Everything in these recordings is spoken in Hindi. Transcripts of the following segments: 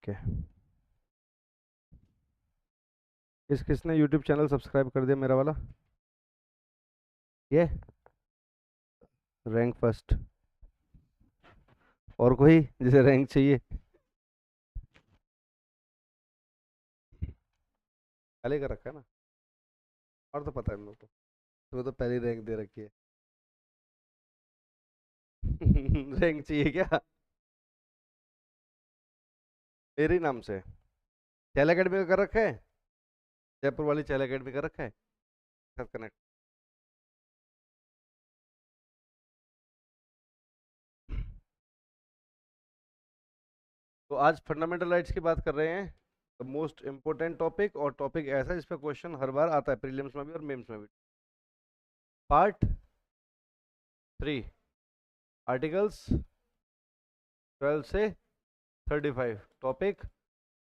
ओके। किसने यूट्यूब चैनल सब्सक्राइब कर दिया मेरा वाला? ये रैंक फर्स्ट। और कोई जिसे रैंक चाहिए? पहले कर रखा है ना। और तो पता है मेरे को, तुम्हें तो पहली रैंक दे रखी है। रैंक चाहिए क्या? मेरे ही नाम से चैल अकेडमी का कर रखा है। जयपुर वाली चैल अकेडमी का रखा है। सब कनेक्ट। तो आज फंडामेंटल राइट्स की बात कर रहे हैं। द मोस्ट इंपॉर्टेंट टॉपिक, और टॉपिक ऐसा है जिस पे क्वेश्चन हर बार आता है, प्रीलिम्स में भी और मेंस में भी। पार्ट 3, आर्टिकल्स 12 से 35, टॉपिक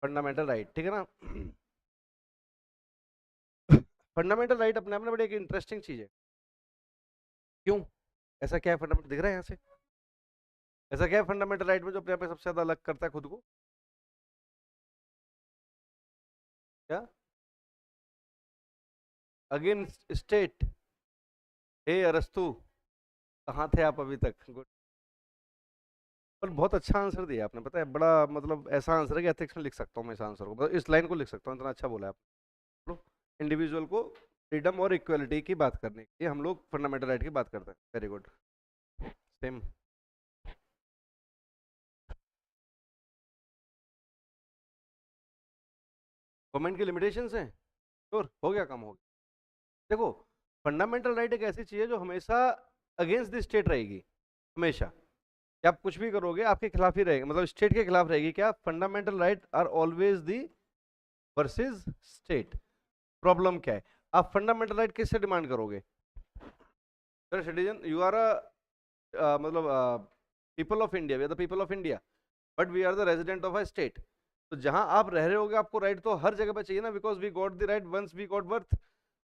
फंडामेंटल राइट। ठीक है ना? फंडामेंटल राइट अपने आप में बड़ी एक इंटरेस्टिंग चीज है। क्यों? ऐसा क्या है फंडामेंटल, दिख रहा है यहाँ से? ऐसा क्या है फंडामेंटल राइट में जो अपने आप में सबसे ज्यादा अलग करता है खुद को? क्या? Against state. हे अरस्तु, कहाँ थे आप अभी तक? गुड। पर बहुत अच्छा आंसर दिया आपने, पता है, बड़ा मतलब ऐसा आंसर है कि एथिक्स में लिख सकता हूँ मैं इस आंसर को, मतलब इस लाइन को लिख सकता हूँ, इतना अच्छा बोला आपने। इंडिविजुअल को फ्रीडम और इक्वलिटी की बात करने के लिए हम लोग फंडामेंटल राइट की बात करते हैं। Very good. सेम। गवर्नमेंट की लिमिटेशंस हैं। श्योर, हो गया, काम हो गया। देखो, फंडामेंटल राइट एक ऐसी चीज है जो हमेशा अगेंस्ट द स्टेट रहेगी। हमेशा कि आप कुछ भी करोगे आपके खिलाफ ही रहेगी, मतलब स्टेट के खिलाफ रहेगी। क्या? Fundamental right are always the versus state. Problem क्या है? आप फंडामेंटल राइट किससे डिमांड करोगे? सिटीजन, यू आर अ मतलब people of India, we are the people of India, but we are the resident of a state. तो जहां आप रह रहे होगे आपको राइट तो हर जगह पे चाहिए ना, because we got the right once we got birth.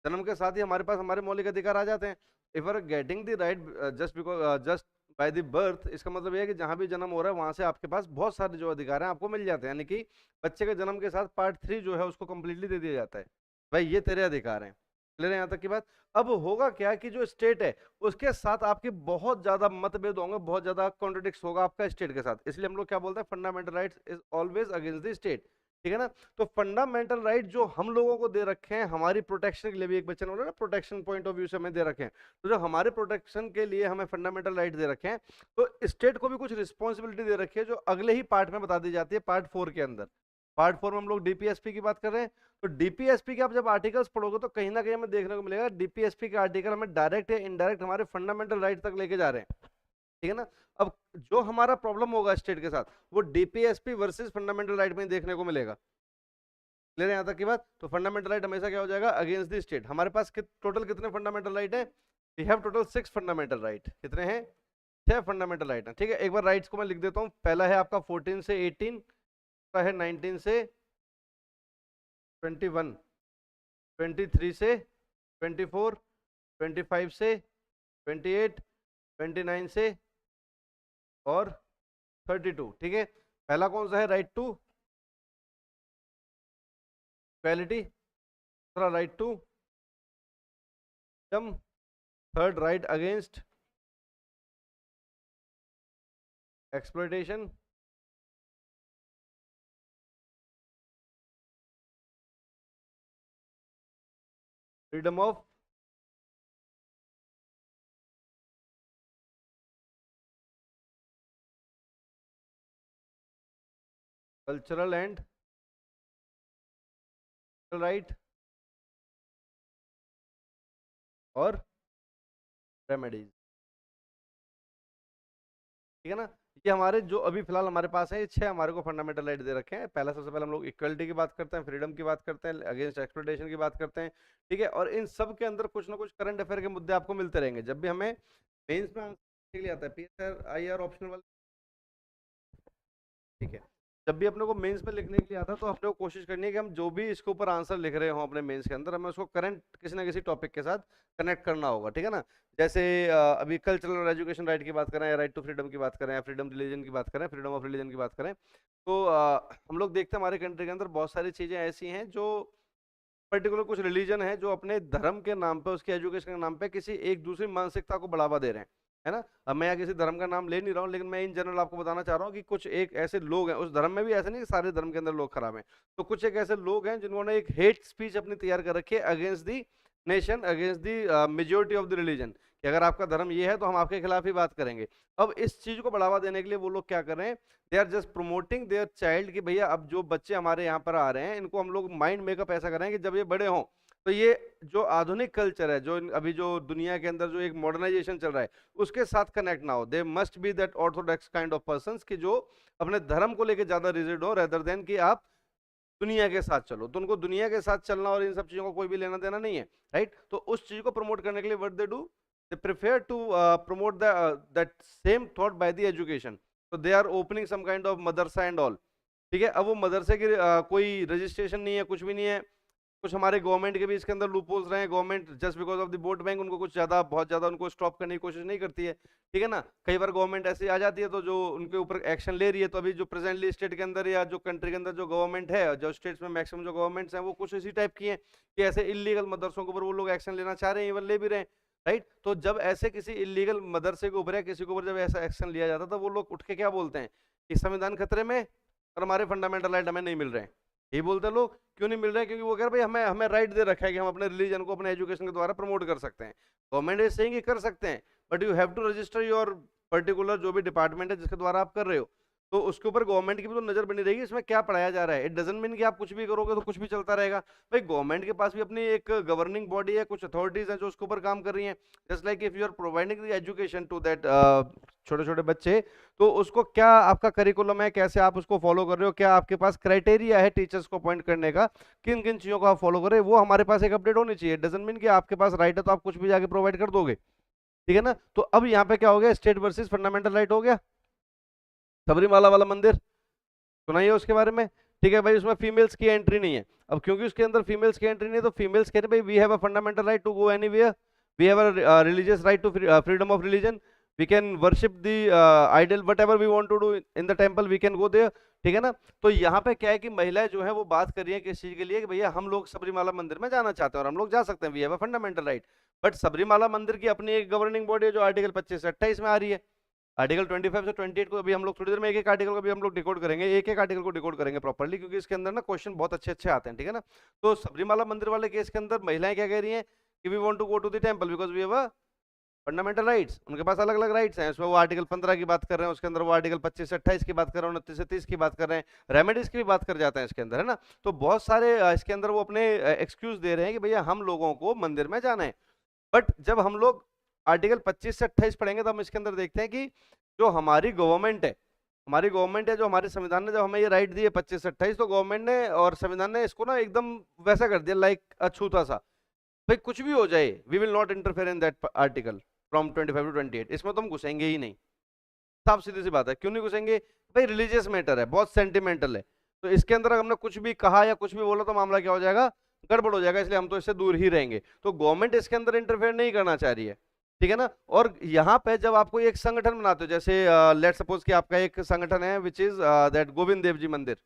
जन्म के साथ ही हमारे पास हमारे मौलिक अधिकार आ जाते हैं। If are getting the right just because just by the birth, इसका मतलब यह है कि जहां भी जन्म हो रहा है वहां से आपके पास बहुत सारे जो अधिकार हैं आपको मिल जाते हैं। यानी कि बच्चे के जन्म के साथ पार्ट 3 जो है उसको कंप्लीटली दे दिया जाता है। भाई ये तेरे अधिकार हैं। क्लियर है यहाँ तक की बात? अब होगा क्या कि जो स्टेट है उसके साथ आपके बहुत ज्यादा मतभेद होंगे, बहुत ज्यादा कॉन्ट्रडिक्ट होगा आपका स्टेट के साथ। इसलिए हम लोग क्या बोलते हैं? Fundamental rights is always against the state. ठीक है ना? तो फंडामेंटल राइट जो हम लोगों को दे रखे हैं हमारी प्रोटेक्शन के लिए, भी एक बच्चे ने बोला ना प्रोटेक्शन पॉइंट ऑफ व्यू से हमें दे रखे हैं, तो जो हमारे प्रोटेक्शन के लिए हमें फंडामेंटल राइट दे रखे हैं, तो स्टेट को भी कुछ रिस्पॉन्सिबिलिटी दे रखी है जो अगले ही पार्ट में बता दी जाती है, पार्ट 4 के अंदर। पार्ट 4 में हम लोग डीपीएसपी की बात कर रहे हैं। तो डीपीएसपी के आप जब आर्टिकल्स पढ़ोगे तो कहीं ना कहीं हमें देखने को मिलेगा डीपीएसपी के आर्टिकल हमें डायरेक्ट या इनडायरेक्ट हमारे फंडामेंटल राइट तक लेके जा रहे हैं। ठीक है ना? अब जो हमारा प्रॉब्लम होगा स्टेट के साथ वो डीपीएसपी वर्सेस फंडामेंटल राइट में देखने को मिलेगा। क्लियर है यहाँ तक की बात? तो फंडामेंटल राइट हमेशा क्या हो जाएगा? Against the state. हमारे पास टोटल कितने फंडामेंटल राइट है? We have total 6 fundamental right. कितने हैं? 6 फंडामेंटल राइट है। ठीक है, एक बार राइट्स को मैं लिख देता हूँ। पहला है आपका 14 से 18, दूसरा है 19 से 21, 23 से 24, 25 से 28, 29 से और 32। ठीक है, पहला कौन सा है? राइट टू इक्वालिटी, दूसरा right to freedom, third right against exploitation, freedom of cultural and right और रेमेडीज। ठीक है ना? ये हमारे जो अभी फिलहाल हमारे पास है, ये 6 हमारे को फंडामेंटल राइट दे रखे हैं। पहला, सबसे पहले हम लोग इक्वलिटी की बात करते हैं, फ्रीडम की बात करते हैं, अगेंस्ट एक्सप्लॉयटेशन की बात करते हैं। ठीक है, और इन सब के अंदर कुछ ना कुछ करंट अफेयर के मुद्दे आपको मिलते रहेंगे जब भी हमें मेंस में आंसर के लिए आता है, पीएसआर आईआर ऑप्शनल वाले। ठीक है, जब भी अपने को मेंस में लिखने के लिए आता है तो अपने को कोशिश करनी है कि हम जो भी इसके ऊपर आंसर लिख रहे हो अपने मेंस के अंदर, हमें उसको करंट किसी ना किसी टॉपिक के साथ कनेक्ट करना होगा, ठीक है ना। जैसे अभी कल्चरल और एजुकेशन राइट की बात करें, राइट टू फ्रीडम की बात करें, या फ्रीडम रिलीजन की बात करें, फ्रीडम ऑफ रिलीजन की बात करें, तो हम लोग देखते हैं हमारे कंट्री के अंदर बहुत सारी चीजें ऐसी हैं जो पर्टिकुलर कुछ रिलीजन है जो अपने धर्म के नाम पे, उसके एजुकेशन के नाम पे किसी एक दूसरी मानसिकता को बढ़ावा दे रहे हैं, है ना। अब मैं यहाँ किसी धर्म का नाम ले नहीं रहा हूँ, लेकिन मैं इन जनरल आपको बताना चाह रहा हूँ कि कुछ एक ऐसे लोग हैं उस धर्म में भी, ऐसे नहीं कि सारे धर्म के अंदर लोग खराब हैं, तो कुछ एक ऐसे लोग हैं जिन्होंने एक हेट स्पीच अपनी तैयार कर रखी है against the nation, against the majority of the religion, कि अगर आपका धर्म ये है तो हम आपके खिलाफ ही बात करेंगे। अब इस चीज को बढ़ावा देने के लिए वो लोग क्या कर रहे हैं, they are just promoting their child, कि भैया अब जो बच्चे हमारे यहाँ पर आ रहे हैं इनको हम लोग माइंड मेकअप ऐसा करें कि जब ये बड़े हों तो ये जो आधुनिक कल्चर है, जो अभी जो दुनिया के अंदर जो एक मॉडर्नाइजेशन चल रहा है उसके साथ कनेक्ट ना हो। They must be that Orthodox kind of persons कि जो अपने धर्म को लेके ज्यादा रिजिड हो, रेदर देन कि आप दुनिया के साथ चलो। तो उनको दुनिया के साथ चलना और इन सब चीजों को कोई भी लेना देना नहीं है, राइट। तो उस चीज को प्रमोट करने के लिए what they do, they prefer to promote that same thought by the education. तो they are opening some kind of madrasa and all, ठीक है। अब वो मदरसे की कोई रजिस्ट्रेशन नहीं है, कुछ भी नहीं है, कुछ हमारे गवर्नमेंट के भी इसके अंदर लूप होल्स रहे हैं। Government just because of the vote bank उनको कुछ ज्यादा, बहुत ज्यादा उनको स्टॉप करने की कोशिश नहीं करती है, ठीक है ना। कई बार गवर्नमेंट ऐसी आ जाती है तो जो उनके ऊपर एक्शन ले रही है। तो अभी जो प्रेजेंटली स्टेट के अंदर या जो कंट्री के अंदर जो गवर्नमेंट है, जो स्टेट्स में मैक्सिमम जो गवर्नमेंट्स हैं वो कुछ इसी टाइप की हैं कि ऐसे इलीगल मदरसों के ऊपर वो लोग एक्शन लेना चाह रहे हैं, इवन ले भी रहे हैं, राइट। तो जब ऐसे किसी इलीगल मदरसे के ऊपर या किसी के ऊपर जब ऐसा एक्शन लिया जाता है तो वो लोग उठ के क्या बोलते हैं कि संविधान खतरे में और हमारे फंडामेंटल राइट हमें नहीं मिल रहे हैं। यही बोलते हैं लोग। क्यों नहीं मिल रहे हैं? क्योंकि वो कह रहे भाई हमें हमें राइट दे रखा है कि हम अपने रिलीजन को अपने एजुकेशन के द्वारा प्रमोट कर सकते हैं। गवर्नमेंट इज सेइंग कि कर सकते हैं, but you have to register your particular जो भी डिपार्टमेंट है जिसके द्वारा आप कर रहे हो, तो उसके ऊपर गवर्नमेंट की भी तो नजर बनी रहेगी इसमें क्या पढ़ाया जा रहा है। इट डजंट मीन कि आप कुछ भी करोगे तो कुछ भी चलता रहेगा। भाई गवर्नमेंट के पास भी अपनी एक गवर्निंग बॉडी है, कुछ अथॉरिटीज हैं जो उसके ऊपर काम कर रही हैं। Just like if you are providing the education to that छोटे छोटे बच्चे, तो उसको क्या आपका करिकुलम है, कैसे आप उसको फॉलो कर रहे हो, क्या आपके पास क्राइटेरिया है टीचर्स को अपॉइंट करने का, किन किन चीजों को आप फॉलो कर रहे हो, वो हमारे पास एक अपडेट होनी चाहिए। डजंट मीन कि आपके पास राइट है तो आप कुछ भी जाके प्रोवाइड कर दोगे, ठीक है ना। तो अब यहाँ पे क्या हो गया, स्टेट वर्सेस फंडामेंटल राइट हो गया। सबरीमाला वाला मंदिर सुनाइए उसके बारे में, ठीक है भाई। उसमें फीमेल्स की एंट्री नहीं है। अब क्योंकि उसके अंदर फीमेल्स की एंट्री नहीं है तो फीमेल्स कह रहे भाई we have a fundamental right to go anywhere, we have a religious right to freedom of religion, we can worship the idol whatever we want to do in the temple, we can go there, ठीक है ना। तो यहाँ पे क्या है कि महिलाएं जो है वो बात कर रही है किस चीज के लिए कि भैया हम लोग सबरीमाला मंदिर में जाना चाहते हैं और हम लोग जा सकते हैं, we have a fundamental right. But Sabarimala मंदिर की अपनी एक गवर्निंग बॉडी है जो आर्टिकल 25 से 28 में आ रही है। आर्टिकल 25 से 28 को अभी हम लोग थोड़ी देर में एक एक आर्टिकल को भी हम लोग डिकोड करेंगे, एक एक आर्टिकल को डिकोड करेंगे प्रॉपर्ली, क्योंकि इसके अंदर ना क्वेश्चन बहुत अच्छे अच्छे आते हैं, ठीक है ना। तो सबरीमाला मंदिर वाले केस के अंदर महिलाएं क्या कह रही हैं कि we want to go to the temple because we have a fundamental rights. उनके पास अलग अलग राइट्स हैं, उसमें वो आर्टिकल 15 की बात कर रहे हैं, उसके अंदर वो आर्टिकल 25 से 28 की बात कर रहे हैं, 29 से 30 की बात कर रहे हैं, रेमेडीज की भी बात कर जाते हैं इसके अंदर, है ना। तो बहुत सारे इसके अंदर वो अपने एक्सक्यूज दे रहे हैं कि भैया हम लोगों को मंदिर में जाना है। बट जब हम लोग आर्टिकल 25 से 28 पढ़ेंगे तो हम इसके अंदर देखते हैं कि जो हमारी गवर्नमेंट है, जो हमारे संविधान ने जब हमें ये राइट दिए 25 से 28, तो गवर्नमेंट ने और संविधान ने इसको ना एकदम वैसा कर दिया लाइक अछूता सा, भाई कुछ भी हो जाए we will not interfere in that article from 25 to 28, इसमें तो हम घुसेंगे ही नहीं। साफ सीधी सी बात है, क्यों नहीं घुसेंगे भाई, रिलीजियस मैटर है, बहुत सेंटिमेंटल है। तो इसके अंदर अगर हमने कुछ भी कहा या कुछ भी बोला तो मामला क्या हो जाएगा, गड़बड़ हो जाएगा, इसलिए हम तो इससे दूर ही रहेंगे। तो गवर्नमेंट इसके अंदर इंटरफेयर नहीं करना चाह रही है, ठीक है ना। और यहाँ पे जब आपको एक संगठन बनाते हो, जैसे लेट सपोज कि आपका एक संगठन है which is that Govind Dev ji मंदिर,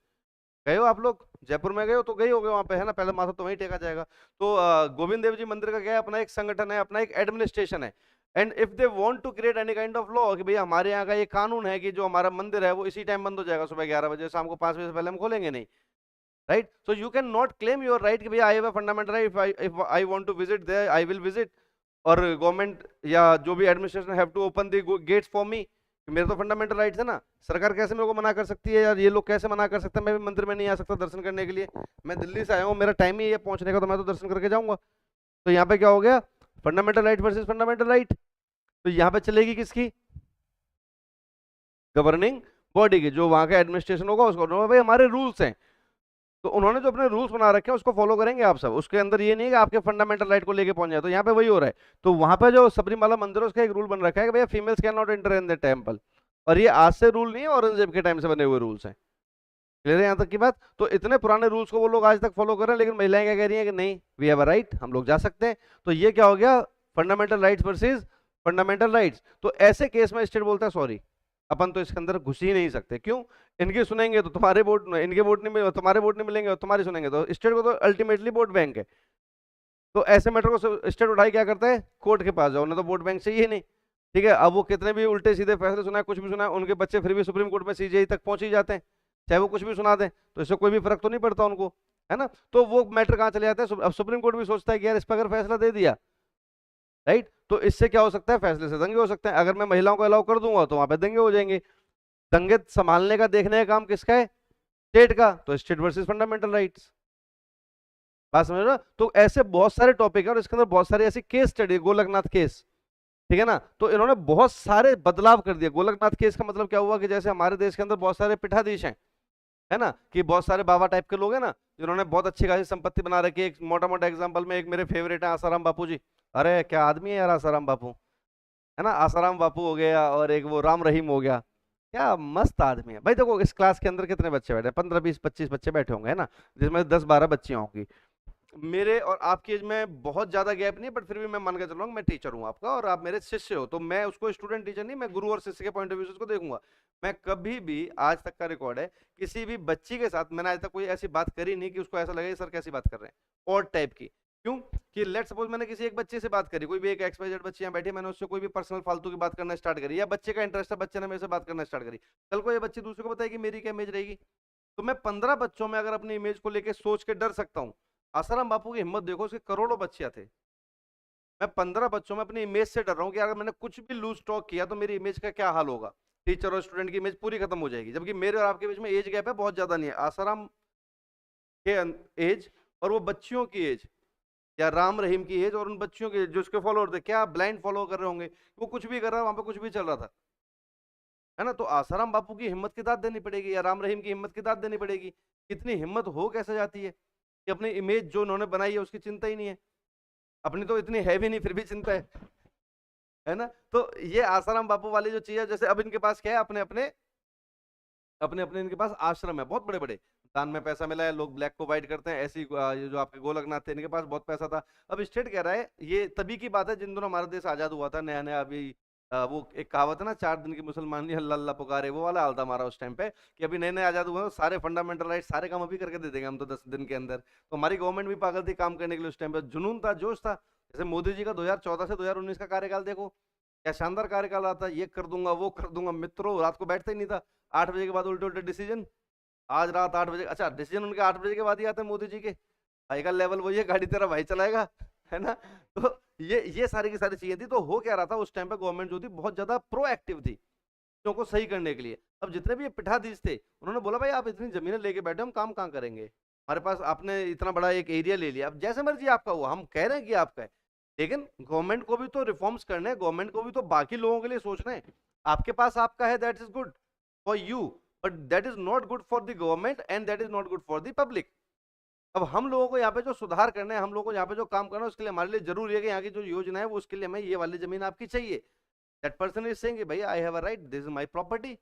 गए हो आप लोग, जयपुर में गए हो तो गए हो गए वहां पे, है ना, पहले माथा तो वहीं टेका जाएगा। तो गोविंद देव जी मंदिर का क्या है, अपना एक संगठन है, अपना एक एडमिनिस्ट्रेशन है। And if they want to create any kind of law कि भैया हमारे यहाँ का ये कानून है कि जो हमारा मंदिर है वो इसी टाइम बंद हो जाएगा, सुबह 11 बजे, शाम को 5 बजे से पहले हम खोलेंगे नहीं, right. So you can not claim your right कि भैया I have a fundamental right, if I want to visit there I will visit, और गवर्नमेंट या जो भी administration have to open the gates for me. मेरे तो फंडामेंटल राइट्स है ना, सरकार कैसे मेरे को मना कर सकती है यार, ये लोग कैसे मना कर सकते हैं, मैं भी मंदिर में नहीं आ सकता दर्शन करने के लिए, मैं दिल्ली से आया हूँ, मेरा टाइम ही है पहुंचने का, तो मैं तो दर्शन करके जाऊंगा। तो यहाँ पे क्या हो गया, fundamental right versus fundamental right. तो यहाँ पे चलेगी किसकी, गवर्निंग बॉडी की, जो वहां का एडमिनिस्ट्रेशन होगा उसको, भाई हमारे रूल्स हैं, तो उन्होंने जो अपने रूल्स बना रखे हैं उसको फॉलो करेंगे आप सब। उसके अंदर ये नहीं है कि आपके फंडामेंटल राइट को लेके पहुंच जाए। तो यहाँ पे वही हो रहा है। तो वहां पे जो सबरीमाला मंदिर है उसका एक रूल बन रखा है कि भैया females can not enter in the temple, और ये आज से रूल नहीं है, औरंगजेब के टाइम से बने हुए रूल्स हैं। क्लियर है यहाँ तक की बात? तो इतने पुराने रूल्स को वो लोग आज तक फॉलो कर रहे हैं, लेकिन महिलाएं क्या कह रही हैं कि नहीं, वी हैव अ राइट, हम लोग जा सकते हैं। तो ये क्या हो गया, fundamental rights versus fundamental rights. तो ऐसे केस में स्टेट बोलता है सॉरी, अपन तो इसके अंदर घुस ही नहीं सकते। क्यों? इनके सुनेंगे तो तुम्हारे वोट, इनके वोट नहीं मिले, तुम्हारे वोट नहीं मिलेंगे, और तुम्हारे सुनेंगे तो स्टेट को तो अल्टीमेटली वोट बैंक है। तो ऐसे मैटर को स्टेट उठाई क्या करता है, कोर्ट के पास जाओ, उन्हें तो वोट बैंक चाहिए नहीं। ठीक है, अब वो कितने भी उल्टे सीधे फैसले सुनाए, कुछ भी सुनाए, उनके बच्चे फिर भी सुप्रीम कोर्ट में सीजीआई तक पहुंच ही जाते हैं, चाहे वो कुछ भी सुना दें, तो इससे कोई भी फर्क तो नहीं पड़ता उनको, है ना। तो वो मैटर कहाँ चले जाते हैं, अब सुप्रीम कोर्ट भी सोचता है कि यार इस पर अगर फैसला दे दिया, राइट, तो इससे क्या हो सकता है, फैसले से दंगे हो सकते हैं। अगर मैं महिलाओं को अलाउ कर दूंगा तो वहां पे दंगे हो जाएंगे। दंगे संभालने का, देखने का काम किसका है, स्टेट का। तो स्टेट वर्सेस फंडामेंटल राइट्स, बात समझ रहे हो? तो ऐसे बहुत सारे टॉपिक है और इसके अंदर बहुत सारे ऐसी केस स्टडी, गोलकनाथ केस, ठीक है ना। तो इन्होंने बहुत सारे बदलाव कर दिए। गोलकनाथ केस का मतलब क्या हुआ कि जैसे हमारे देश के अंदर बहुत सारे पीठाधीश हैं, है ना, कि बहुत सारे बाबा टाइप के लोग हैं ना, जिन्होंने बहुत अच्छी खासी संपत्ति बना रखी है। एक मोटा मोटा एग्जांपल में, एक मेरे फेवरेट है आसाराम बापू जी। अरे क्या आदमी है यार आसाराम बापू, है ना। आसाराम बापू हो गया, और एक वो राम रहीम हो गया, क्या मस्त आदमी है भाई। देखो इस क्लास के अंदर कितने बच्चे बैठे, 15 20 25 बच्चे बैठे होंगे, है ना, जिसमें 10 12 बच्चियां होंगी। मेरे और आपकी एज में बहुत ज्यादा गैप नहीं, बट फिर भी मैं मान के चल रहा हूँ, मैं टीचर हूँ आपका और आप मेरे शिष्य हो, तो मैं उसको स्टूडेंट टीचर नहीं, मैं गुरु और शिष्य के पॉइंट ऑफ व्यू से उसको देखूंगा। मैं कभी भी, आज तक का रिकॉर्ड है, किसी भी बच्ची के साथ मैंने आज तक कोई ऐसी बात करी नहीं कि उसको ऐसा लगे सर कैसी बात कर रहे हैं, और टाइप की। क्यों? कि लेट सपोज मैंने किसी एक बच्चे से बात करी, कोई भी एक XYZ बच्ची यहाँ बैठी, मैंने उससे कोई भी पर्सनल फालतू की बात करना स्टार्ट करी, या बच्चे का इंटरेस्ट है, बच्चे ने मेरे से बात करना स्टार्ट करी, कल को ये बच्ची दूसरे को बताएगी मेरी क्या इमेज रहेगी। तो मैं 15 बच्चों में अगर अपनी इमेज को लेकर सोच के डर सकता हूँ, आसाराम बापू की हिम्मत देखो, उसके करोड़ों बच्चियां थे, मैं 15 बच्चों में अपनी इमेज से डर रहा हूँ कि अगर मैंने कुछ भी लूज टॉक किया तो मेरी इमेज का क्या हाल होगा। टीचर और स्टूडेंट की इमेज पूरी खत्म हो जाएगी, जबकि मेरे और आपके बीच में एज गैप है बहुत ज्यादा नहीं है। आसाराम के एज और वो बच्चियों की एज, या राम रहीम की एज और उन बच्चियों की, जो उसके फॉलोअर थे, क्या ब्लाइंड फॉलो कर रहे होंगे, वो कुछ भी कर रहा है वहां पे, कुछ भी चल रहा था, है ना। तो आसाराम बापू की हिम्मत की दाद देनी पड़ेगी, या राम रहीम की हिम्मत की दाद देनी पड़ेगी। इतनी हिम्मत हो कैसे जाती है कि अपनी इमेज जो उन्होंने बनाई है उसकी चिंता ही नहीं है। अपनी तो इतनी है भी नहीं, फिर भी चिंता है ना। तो ये आसाराम बापू वाली जो चीज है, जैसे अब इनके पास क्या है, अपने अपने अपने अपने इनके पास आश्रम है बहुत बड़े बड़े, दान में पैसा मिला है, लोग ब्लैक को वाइट करते हैं। ऐसी ये जो आपके गोलकनाथ थे, इनके पास बहुत पैसा था। अब स्टेट कह रहा है, ये तभी की बात है जिन दिनों हमारा देश आजाद हुआ था नया नया, अभी वो एक कहावत है ना, 4 दिन की मुसलमान नहीं अल्लाह अल्लाह पुकारे, वो वाला हाल था हमारा उस टाइम पे, कि अभी नए नए आजाद हुए हैं, तो सारे फंडामेंटल राइट सारे काम अभी करके दे देंगे हम तो 10 दिन के अंदर। तो हमारी गवर्नमेंट भी पागल थी काम करने के लिए उस टाइम पे, जुनून था, जोश था। जैसे मोदी जी का 2014 से 2019 का कार्यकाल देखो, क्या शानदार कार्यकाल आता, ये कर दूंगा वो कर दूंगा, मित्रों रात को बैठता ही नहीं था, 8 बजे के बाद उल्टे उल्टे डिसीजन। आज रात 8 बजे, अच्छा डिसीजन उनके 8 बजे के बाद ही आते हैं मोदी जी के, भाई का लेवल वही है, गाड़ी तेरा भाई चलाएगा, है ना। तो ये सारी की सारी चीजें थी। तो हो क्या रहा था उस टाइम पे, गवर्नमेंट जो थी बहुत ज्यादा प्रोएक्टिव थी चीजों को सही करने के लिए। अब जितने भी ये पीठाधीश थे, उन्होंने बोला भाई आप इतनी जमीनें लेके बैठे, हम काम कहाँ करेंगे, हमारे पास आपने इतना बड़ा एक एरिया ले लिया, अब जैसे मर्जी आपका हुआ, हम कह रहे हैं कि आपका है, लेकिन गवर्नमेंट को भी तो रिफॉर्म्स करने हैं, गवर्नमेंट को भी तो बाकी लोगों के लिए सोचना है। आपके पास आपका है, that is good for you, but that is not good for the government and that is not good for the public. अब हम लोगों को यहाँ पे जो सुधार करना है, हम लोगों को यहाँ पे जो काम करना है, उसके लिए हमारे लिए जरूरी है कि यहाँ की जो योजना है वो, उसके लिए हमें ये वाली जमीन आपकी चाहिए। दैट पर्सन इज सेइंग भाई आई have a right, this is my property.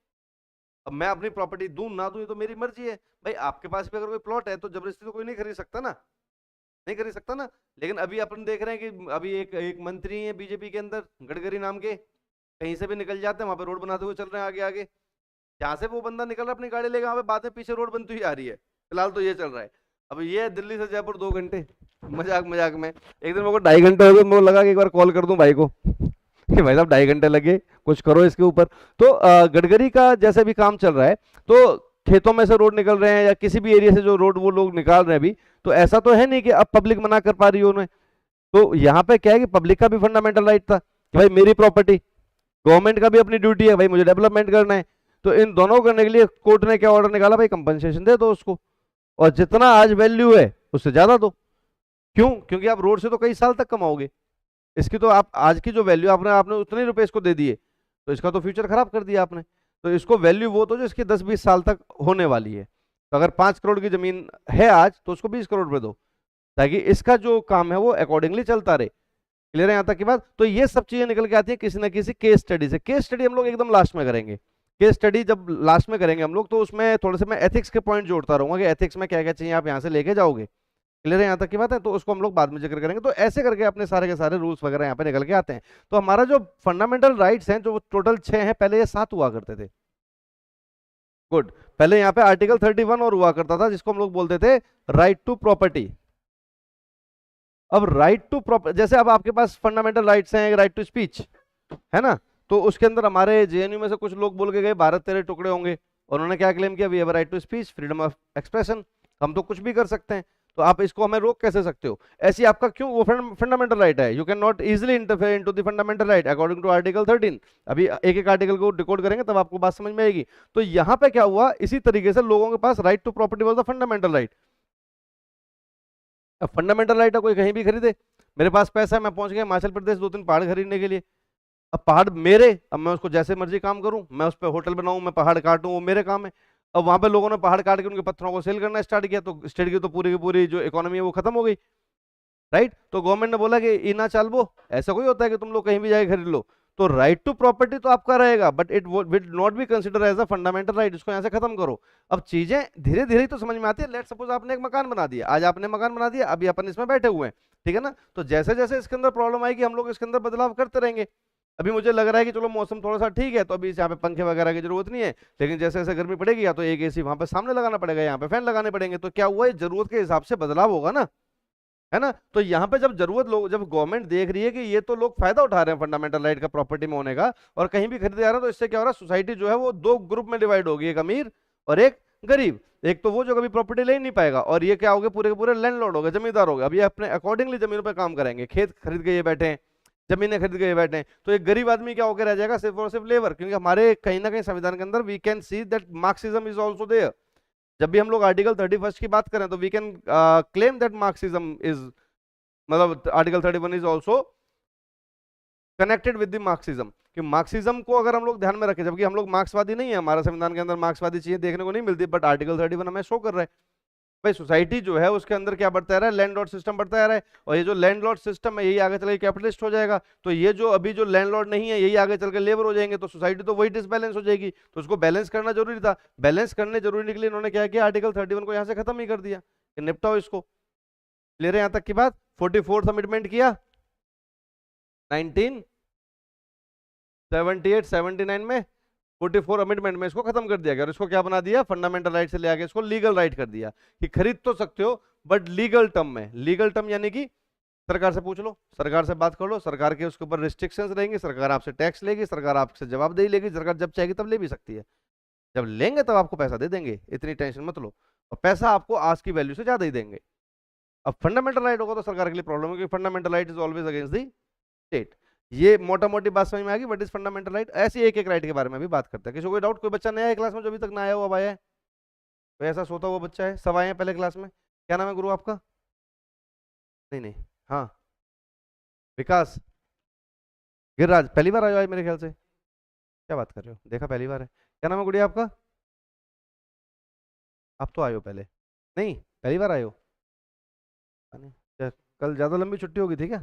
अब मैं अपनी प्रॉपर्टी दूं ना दूं ये तो मेरी मर्जी है। भाई आपके पास भी अगर कोई प्लॉट है तो जबरदस्ती तो कोई नहीं खरीद सकता ना, नहीं खरीद सकता ना। लेकिन अभी अपन देख रहे हैं कि अभी एक एक मंत्री है बीजेपी के अंदर, गडकरी नाम के, कहीं से भी निकल जाते हैं, वहां पे रोड बनाते हुए चल रहे हैं आगे आगे। जहां से वो बंदा निकल रहा है अपनी गाड़ी लेकर, वहां पे बाद में पीछे रोड बनती हुई आ रही है। फिलहाल तो ये चल रहा है। अब ये दिल्ली से जयपुर 2 घंटे, मजाक मजाक में एक दिन मेरे को 2.5 घंटे हो गए, मेरे को लगा कि एक बार कॉल कर दूं भाई को कि भाई साहब 2.5 घंटे लगे, कुछ करो इसके ऊपर। तो गडकरी का जैसे भी काम चल रहा है, तो खेतों में से रोड निकल रहे हैं या किसी भी एरिया से जो रोड वो लोग निकाल रहे हैं अभी, तो ऐसा तो है नहीं कि अब पब्लिक मना कर पा रही है उन्हें। तो यहाँ पे क्या है कि पब्लिक का भी फंडामेंटल राइट था कि भाई मेरी प्रॉपर्टी, गवर्नमेंट का भी अपनी ड्यूटी है भाई मुझे डेवलपमेंट करना है। तो इन दोनों करने के लिए कोर्ट ने क्या ऑर्डर निकाला, भाई कंपनसेशन दे दो उसको, और जितना आज वैल्यू है उससे ज्यादा दो। क्यों? क्योंकि आप रोड से तो कई साल तक कमाओगे, इसकी तो आप आज की जो वैल्यू आपने आपने उतने रुपए इसको दे दिए, तो इसका तो फ्यूचर खराब कर दिया आपने। तो इसको वैल्यू वो तो जो इसकी 10-20 साल तक होने वाली है। तो अगर 5 करोड़ की जमीन है आज, तो उसको 20 करोड़ पे दो, ताकि इसका जो काम है वो अकॉर्डिंगली चलता रहे। क्लियर है यहाँ तक की बात? तो ये सब चीजें निकल के आती है किसी ना किसी केस स्टडी से। केस स्टडी हम लोग एकदम लास्ट में करेंगे, केस स्टडी जब लास्ट में करेंगे हम लोग, तो उसमें थोड़े से मैं एथिक्स के पॉइंट जोड़ता रहूंगा कि एथिक्स में क्या क्या चाहिए, आप यहाँ से लेके जाओगे। क्लियर है यहाँ तक की बात है? तो उसको हम लोग बाद में जिक्र करेंगे। तो ऐसे करके अपने सारे के सारे रूल्स वगैरह यहाँ पे निकल के आते हैं। तो हमारा जो फंडामेंटल राइट्स हैं, जो टोटल 6 हैं, पहले ये 7 हुआ करते थे। गुड। पहले यहाँ पे आर्टिकल 31 और हुआ करता था, जिसको हम लोग बोलते थे राइट टू प्रॉपर्टी। अब राइट टू प्रॉपर, जैसे अब आपके पास फंडामेंटल राइट्स हैं, राइट टू स्पीच है ना, तो उसके अंदर हमारे जेएनयू में से कुछ लोग बोल के गए भारत तेरे टुकड़े होंगे, और उन्होंने क्या क्लेम किया, we have right to speech, freedom of expression, हम तो कुछ भी कर सकते हैं। तो आप इसको हमें रोक कैसे सकते हो? ऐसी आपका क्यों, वो फंडामेंटल राइट है, you can not easily interfere into the fundamental right according to article 13। अभी एक एक आर्टिकल को डिकोड करेंगे तब आपको बात समझ में आएगी। तो यहाँ पे क्या हुआ, इसी तरीके से लोगों के पास right to property was the fundamental right. अब फंडामेंटल राइट है, कोई कहीं भी खरीदे, मेरे पास पैसा है, मैं पहुंच गया हिमाचल प्रदेश 2-3 पहाड़ खरीदने के लिए, अब पहाड़ मेरे, अब मैं उसको जैसे मर्जी काम करूं, मैं उस पर होटल बनाऊं, मैं पहाड़ काटूं, वो मेरे काम है। अब वहां पे लोगों ने पहाड़ काट के उनके पत्थरों को सेल करना स्टार्ट किया, तो स्टेट की तो पूरी की पूरी जो इकोनॉमी है वो खत्म हो गई। राइट? तो गवर्नमेंट ने बोला कि इना चाल वो, ऐसा कोई होता है कि तुम लोग कहीं भी जाके खरीद लो? तो राइट टू प्रॉपर्टी तो आपका रहेगा, but it will not be consider as a fundamental right, इसको यहाँ से खत्म करो। अब चीजें धीरे धीरे तो समझ में आती है। लेट सपोज आपने एक मकान बना दिया, आज आपने मकान बना दिया, अभी अपन इसमें बैठे हुए हैं, ठीक है ना, तो जैसे जैसे इसके अंदर प्रॉब्लम आएगी हम लोग इसके अंदर बदलाव करते रहेंगे। अभी मुझे लग रहा है कि चलो मौसम थोड़ा सा ठीक है, तो अभी यहाँ पे पंखे वगैरह की जरूरत नहीं है, लेकिन जैसे जैसे गर्मी पड़ेगी या तो एक एसी वहां पे सामने लगाना पड़ेगा, यहाँ पे फैन लगाने पड़ेंगे, तो क्या हुआ, जरूरत के हिसाब से बदलाव होगा ना, है ना। तो यहाँ पे जब जरूरत लोग, जब गवर्नमेंट देख रही है कि ये तो लोग फायदा उठा रहे हैं फंडामेंटल राइट का प्रॉपर्टी में होने का, और कहीं भी खरीदे जा रहे हैं, तो इससे क्या हो रहा है, सोसाइटी जो है वो दो ग्रुप में डिवाइड होगी, एक अमीर और एक गरीब। एक तो वो जो कभी प्रॉपर्टी ले ही नहीं पाएगा, और ये क्या हो गए, पूरे के पूरे लैंडलॉर्ड हो गए, जमींदार हो गए। अब ये अपने अकॉर्डिंगली जमीनों पर काम करेंगे, खेत खरीद के ये बैठे हैं, जमीनें खरीद के ये बैठे हैं, तो एक गरीब आदमी क्या होकर रह जाएगा, सिर्फ और सिर्फ लेबर। क्योंकि हमारे कहीं ना कहीं संविधान के अंदर we can see that Marxism is also there. जब भी हम लोग आर्टिकल 31 की बात करें, तो we can claim that Marxism is, मतलब article 31 is also connected with the Marxism, कि मार्क्सिज्म को अगर हम लोग ध्यान में रखें, जबकि हम लोग मार्क्सवादी नहीं है, हमारा संविधान के अंदर मार्क्सवादी चीजें देखने को नहीं मिलती, बट आर्टिकल 31 हमें शो कर रहा है भाई सोसाइटी जो है उसके अंदर क्या बढ़ता रहा है, लैंडलॉर्ड सिस्टम बढ़ता रहा है, और ये जो लैंडलॉर्ड सिस्टम है यही आगे चल के कैपिटलिस्ट हो जाएगा। तो ये जो अभी जो लैंडलॉर्ड नहीं है यही आगे चल के लेबर हो जाएंगे, तो सोसाइटी तो वही डिसबैलेंस हो जाएगी। तो उसको बैलेंस करना जरूरी था, बैलेंस करने जरूरी के लिए इन्होंने क्या किया, आर्टिकल 31 को यहाँ से खत्म ही कर दिया कि निपटाओ इसको। क्लियर है यहाँ तक की बात? 44th अमेंडमेंट किया 1978-79 में, 44 अमेंडमेंट में इसको खत्म कर दिया गया, और इसको क्या बना दिया, फंडामेंटल राइट से ले आके इसको लीगल राइट कर दिया, कि खरीद तो सकते हो बट लीगल टर्म में। लीगल टर्म यानी कि सरकार से पूछ लो, सरकार से बात कर लो, सरकार के उसके ऊपर रिस्ट्रिक्शंस रहेंगी, सरकार आपसे टैक्स लेगी, सरकार आपसे जवाबदेही लेगी, सरकार जब चाहेगी तब ले भी सकती है, जब लेंगे तब आपको पैसा दे देंगे, इतनी टेंशन मत लो, और पैसा आपको आज की वैल्यू से ज्यादा ही देंगे। अब फंडामेंटल राइट होगा तो सरकार के लिए प्रॉब्लम है, क्योंकि fundamental right is always against the state. ये मोटा मोटी बात समझ में आ गई, व्हाट इज फंडामेंटल राइट। ऐसी एक एक राइट के बारे में भी बात करते हैं। किसी को कोई डाउट, कोई बच्चा नया है क्लास में जो अभी तक ना आया हुआ, अब आया है, कोई ऐसा सोता हुआ बच्चा है, सब आए हैं पहले क्लास में? क्या नाम है गुरु आपका? नहीं नहीं, हाँ, विकास, गिरिराज, पहली बार आयो आज मेरे ख्याल से, क्या बात कर रहे हो, देखा पहली बार है। क्या नाम है गुड़िया आपका? आप तो आयो पहले, नहीं पहली बार आयो, नहीं, कल ज्यादा लंबी छुट्टी होगी थी क्या?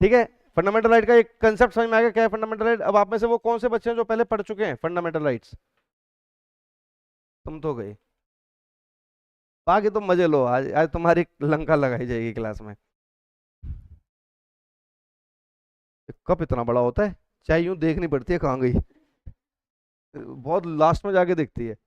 ठीक है। फंडामेंटल राइट का एक कंसेप्ट समझ में आ गया, क्या है फंडामेंटल राइट। अब आप में से वो कौन से बच्चे हैं जो पहले पढ़ चुके हैं फंडामेंटल राइट्स? तुम तो गए, बाकी तुम मजे लो, आज आज तुम्हारी लंका लगाई जाएगी क्लास में। कप इतना बड़ा होता है, चाहे यूं देखनी पड़ती है कहाँ गई, बहुत लास्ट में जाके दिखती है।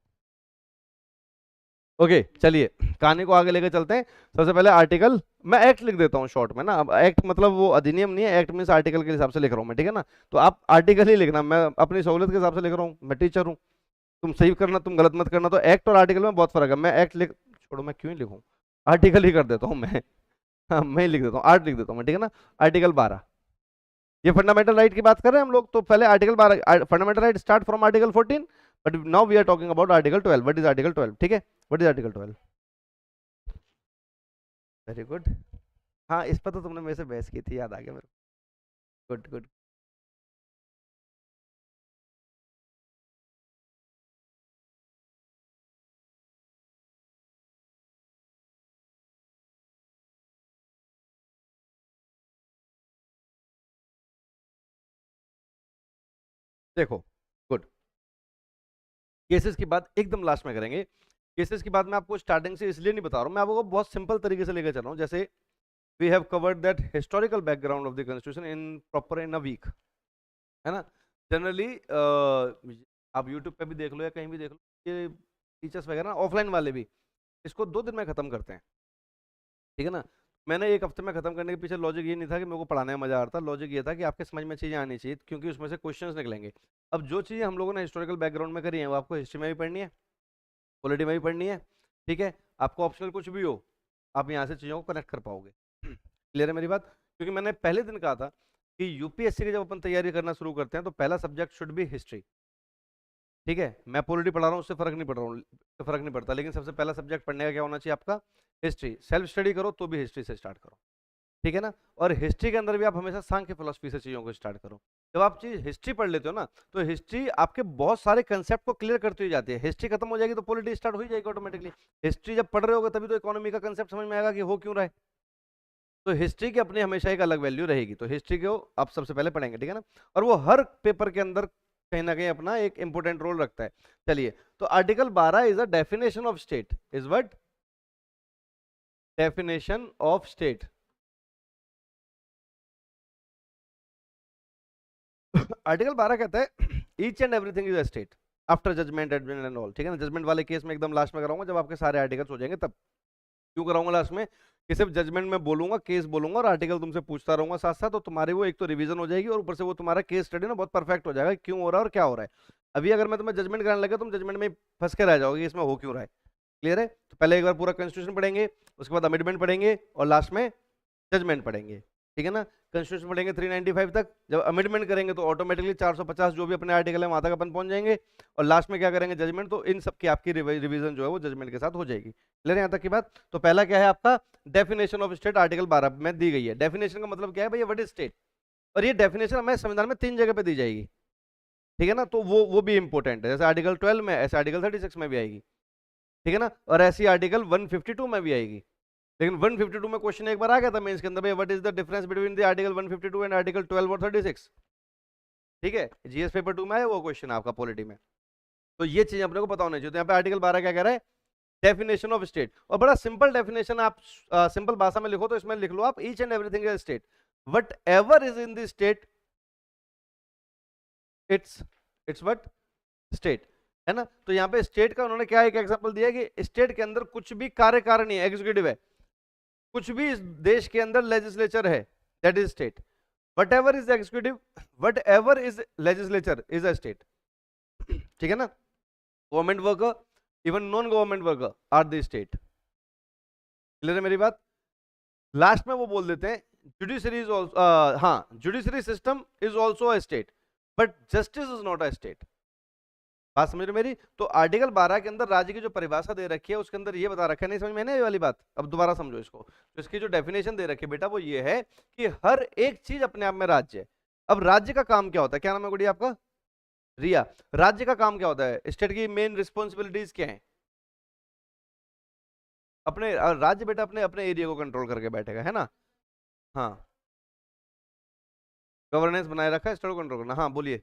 ओके चलिए, कहानी को आगे लेके चलते हैं। सबसे पहले आर्टिकल, मैं एक्ट लिख देता हूँ शॉर्ट में ना, अब एक्ट मतलब वो अधिनियम नहीं है, एक्ट मीन्स आर्टिकल के हिसाब से लिख रहा हूँ मैं, ठीक है ना। तो आप आर्टिकल ही लिखना, मैं अपनी सहूलियत के हिसाब से लिख रहा हूँ, मैं टीचर हूँ, तुम सही करना, तुम गलत मत करना। तो एक्ट और आर्टिकल में बहुत फर्क है, मैं एक्ट लिख, छोड़ो मैं क्यों ही लिखूँ, आर्टिकल ही कर देता हूँ मैं। हाँ मैं ही लिख देता हूँ, आर्ट लिख देता हूँ मैं, ठीक है ना। आर्टिकल 12, ये फंडामेंटल राइट की बात कर रहे हैं हम लोग, तो पहले article 12, fundamental right start from article 14, but now we are talking about article 12। What is article 12? ठीक है, what is article 12? Very good. हाँ इस पर तो तुमने मेरे से बहस की थी, याद आ गया मेरे को, गुड गुड। देखो, गुड, केसेस की बात एकदम लास्ट में करेंगे। केसेस की बात मैं आपको स्टार्टिंग से इसलिए नहीं बता रहा हूँ, मैं आपको बहुत सिंपल तरीके से लेकर चल रहा हूँ। जैसे we have covered that historical background of the constitution in proper in a week, है ना। जनरली आप यूट्यूब पे भी देख लो या कहीं भी देख लो, ये टीचर्स वगैरह ऑफलाइन वाले भी इसको 2 दिन में खत्म करते हैं, ठीक है ना। मैंने 1 हफ्ते में खत्म करने के पीछे लॉजिक ये नहीं था कि मेरे को पढ़ाने में मजा आ रहा था, लॉजिक ये था कि आपके समझ में चीजें आनी चाहिए, क्योंकि उसमें से क्वेश्चंस निकलेंगे। अब जो चीजें हम लोगों ने हिस्टोरिकल बैकग्राउंड में करी है वो आपको हिस्ट्री में भी पढ़नी है, पॉलिटी में भी पढ़नी है, ठीक है। आपको ऑप्शनल कुछ भी हो, आप यहाँ से चीजों को कनेक्ट कर पाओगे। क्लियर है मेरी बात? क्योंकि मैंने पहले दिन कहा था कि यूपीएससी की जब अपन तैयारी करना शुरू करते हैं तो पहला सब्जेक्ट शुड बी हिस्ट्री, ठीक है। मैं पॉलिटी पढ़ा रहा हूँ उससे फर्क नहीं पड़ रहा हूँ, फर्क नहीं पड़ता, लेकिन सबसे पहला सब्जेक्ट पढ़ने का क्या होना चाहिए आपका? हिस्ट्री। सेल्फ स्टडी करो तो भी हिस्ट्री से स्टार्ट करो, ठीक है ना। और हिस्ट्री के अंदर भी आप हमेशा सांख्य फिलोसफी से चीजों को स्टार्ट करो। जब आप चीज हिस्ट्री पढ़ लेते हो ना, तो हिस्ट्री आपके बहुत सारे कंसेप्ट को क्लियर करती हुई जाती है। हिस्ट्री खत्म हो जाएगी तो पॉलिटी स्टार्ट हो जाएगी ऑटोमेटिकली। हिस्ट्री जब पढ़ रहे होगे तभी तो इकोनॉमी का कंसेप्ट समझ में आएगा कि हो क्यों रहा है। तो हिस्ट्री की अपनी हमेशा एक अलग वैल्यू रहेगी, तो हिस्ट्री को आप सबसे पहले पढ़ेंगे, ठीक है ना। और वो हर पेपर के अंदर कहीं ना कहीं अपना एक इंपॉर्टेंट रोल रखता है। चलिए, तो article 12 is a definition of state. Is what? Definition of state. Article 12 कहता है each and everything is a state after judgement amendment and all, ठीक है ना। जजमेंट वाले केस में एकदम लास्ट में कराऊंगा जब आपके सारे आर्टिकल्स हो जाएंगे तब। क्यों कराऊंगा लास्ट में? कि सिर्फ जजमेंट में बोलूंगा, केस बोलूंगा और आर्टिकल तुमसे पूछता रहूंगा साथ साथ, तो तुम्हारी वो एक तो रिवीजन हो जाएगी और ऊपर से वो तुम्हारा केस स्टडी ना बहुत परफेक्ट हो जाएगा, क्यों हो रहा है और क्या हो रहा है। अभी अगर मैं तुम्हें जजमेंट कराने लगा तुम जजमेंट में फंस के रह जाओगे, इसमें हो क्यों रहा है। क्लियर है? तो पहले एक बार पूरा कॉन्स्टिट्यूशन पढ़ेंगे, उसके बाद अमेंडमेंट पढ़ेंगे और लास्ट में जजमेंट पढ़ेंगे, ठीक है ना। कॉन्स्टिट्यूशन पढ़ेंगे 395 तक, जब अमेंडमेंट करेंगे तो ऑटोमेटिकली 450 जो भी अपने आर्टिकल है वहां तक अपन पहुंच जाएंगे, और लास्ट में क्या करेंगे? जजमेंट। तो इन सब की आपकी रिवीजन जो है वो जजमेंट के साथ हो जाएगी। क्लियर है यहाँ तक की बात? तो पहला क्या है आपका? डेफिनेशन ऑफ स्टेट, आर्टिकल 12 में दी गई है। डेफिनेशन का मतलब क्या है भैया? What is state. और ये डेफिनेशन हमें संविधान में 3 जगह पे दी जाएगी, ठीक है ना। तो वो भी इंपॉर्टेंट है, जैसे आर्टिकल 12 में, ऐसे आर्टिकल 36 में भी आएगी, ठीक है ना। और ऐसी आर्टिकल 152 में भी आएगी। लेकिन 152 में क्वेश्चन एक बार आ गया था मेंस के अंदर, भाई what is the difference between the article 152 and article 12 और 36, ठीक है। जीएस पेपर 2 में आया वो क्वेश्चन आपका पॉलिटी में। तो ये चीज अपने को पता होनी चाहिए। तो यहाँ पे आर्टिकल 12 क्या कह रहा है? Definition of state. और बड़ा सिंपल डेफिनेशन, आप सिंपल भाषा में लिखो तो इसमें लिख लो आप, each and everything is state, whatever is in the state it's it's what? State, है ना। तो यहाँ पे स्टेट का उन्होंने क्या एक एग्जांपल दिया कि स्टेट के अंदर कुछ भी कार्यकारिणी है, एग्जीक्यूटिव है, कुछ भी इस देश के अंदर लेजिस्लेचर है, that is state. Whatever is executive, whatever is legislature is a state, ठीक है ना। Government worker, even non government worker are the state. Clear है मेरी बात? लास्ट में वो बोल देते हैं जुडिशरी इज ऑल्सो, हाँ, judiciary system is also a state but justice is not a state. बात समझ रहे मेरी? तो आर्टिकल 12 के अंदर राज्य की जो परिभाषा दे रखी है उसके अंदर ये बता रखा है, नहीं समझ में नहीं ये वाली बात? अब दोबारा समझो इसको। तो इसकी जो डेफिनेशन दे रखी है बेटा वो ये है कि हर एक चीज अपने आप में राज्य है। अब राज्य का काम क्या होता है? क्या नाम है गुड़िया आपका? रिया। राज्य का काम क्या होता है? स्टेट की मेन रिस्पॉन्सिबिलिटीज क्या है? अपने राज्य बेटा अपने अपने एरिया को कंट्रोल करके बैठेगा, है ना। हाँ, गवर्नेंस बनाए रखा है, स्टेट को कंट्रोल करना। हाँ बोलिए।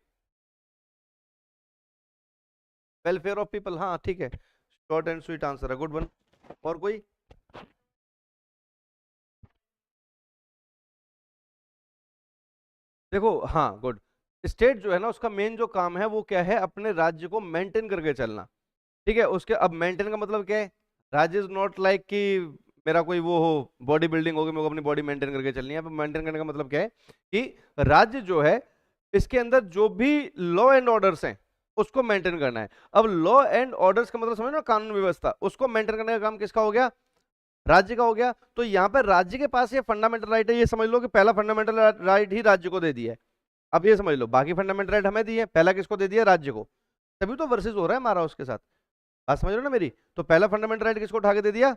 वेलफेयर ऑफ पीपल, हाँ ठीक है, शॉर्ट एंड स्वीट आंसर है, गुड वन। और कोई? देखो, हाँ गुड। स्टेट जो है ना उसका मेन जो काम है वो क्या है? अपने राज्य को मेंटेन करके चलना, ठीक है। उसके अब मेंटेन का मतलब क्या है? राज्य इज नॉट लाइक कि मेरा कोई वो हो बॉडी बिल्डिंग होगी, मेरे को अपनी बॉडी मेंटेन करके चलनी है। मेंटेन करने का मतलब क्या है? कि राज्य जो है इसके अंदर जो भी लॉ एंड ऑर्डर्स हैं उसको मेंटेन करना है। अब लॉ एंड ऑर्डर्स का मतलब समझ लो, कानून व्यवस्था, उसको मेंटेन करने का काम किसका हो गया? राज्य का हो गया। तो यहाँ पर राज्य के पास ये फंडामेंटल राइट है, ये समझ लो कि पहला फंडामेंटल राइट ही राज्य को दे दिया है। अब ये समझ लो बाकी फंडामेंटल राइट हमें दिए, पहला किसको दे दिया? राज्य को। तभी तो वर्सेस हो रहा है हमारा उसके साथ। बात समझ रहे हो ना मेरी? तो पहला फंडामेंटल राइट किसको उठा के दे दिया?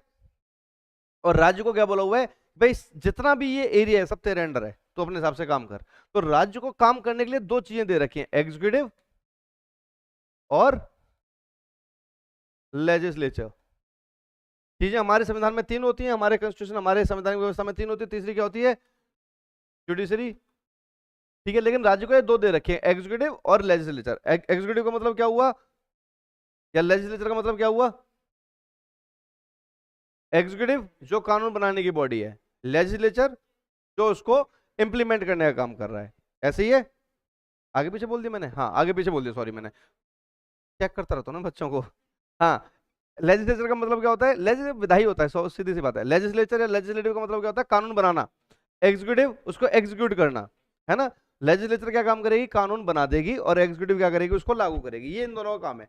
और राज्य को क्या बोला हुआ है? भाई जितना भी ये एरिया है सब तेरे अंडर है, तो अपने हिसाब से काम कर। तो राज्य को काम करने के लिए 2 चीजें दे रखी हैं, एग्जीक्यूटिव और लेजिस्लेचर। चीजें हमारे संविधान में 3 होती हैं, हमारे कॉन्स्टिट्यूशन, हमारे संवैधानिक व्यवस्था में 3 होती है, तीसरी क्या होती है? जुडिशरी, ठीक है। लेकिन राज्य को ये 2 दे रखे हैं, एग्जीक्यूटिव और लेजिस्लेचर। एग्जीक्यूटिव का मतलब क्या हुआ? या लेजिस्लेचर का मतलब क्या हुआ? एग्जीक्यूटिव जो कानून बनाने की बॉडी है, लेजिस्लेचर जो उसको इंप्लीमेंट करने का काम कर रहा है। ऐसे ही है? आगे पीछे बोल दिया मैंने? हाँ आगे पीछे बोल दिया, सॉरी, मैंने चेक करता रहता हूँ ना बच्चों को। हाँ, लेजिस्लेचर का मतलब क्या होता है? लेजिस्लेटिव विधायी होता है, सीधी सी बात है। लेजिस्लेचर या लेजिस्लेटिव का मतलब क्या होता है? कानून बनाना। एग्जीक्यूटिव उसको एग्जीक्यूट करना, है ना। लेजिस्लेचर क्या काम करेगी? कानून बना देगी, और एग्जीक्यूटिव क्या करेगी? उसको लागू करेगी। ये इन दोनों का काम है।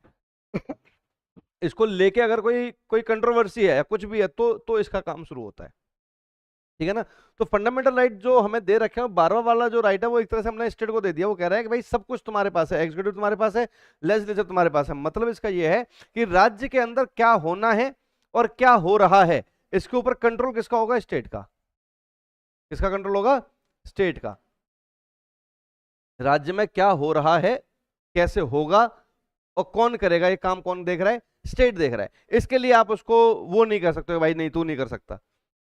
इसको लेके अगर कोई कोई कंट्रोवर्सी है या कुछ भी है तो इसका काम शुरू होता है, ठीक है ना। तो फंडामेंटल राइट जो हमें दे रखे हैं, 12वां वाला जो राइट है वो एक तरह से हमने स्टेट को दे दिया। वो कह रहा है कि भाई सब कुछ तुम्हारे पास है, एग्जीक्यूटिव तुम्हारे पास है, लेजिस्लेचर तुम्हारे पास है। मतलब इसका ये है कि राज्य के अंदर क्या होना है और क्या हो रहा है, इसके ऊपर कंट्रोल किसका होगा? स्टेट का। किसका कंट्रोल होगा? स्टेट का। राज्य में क्या हो रहा है, कैसे होगा, और कौन करेगा ये काम? कौन देख रहा है? स्टेट देख रहा है। इसके लिए आप उसको वो नहीं कर सकते भाई नहीं तू नहीं कर सकता।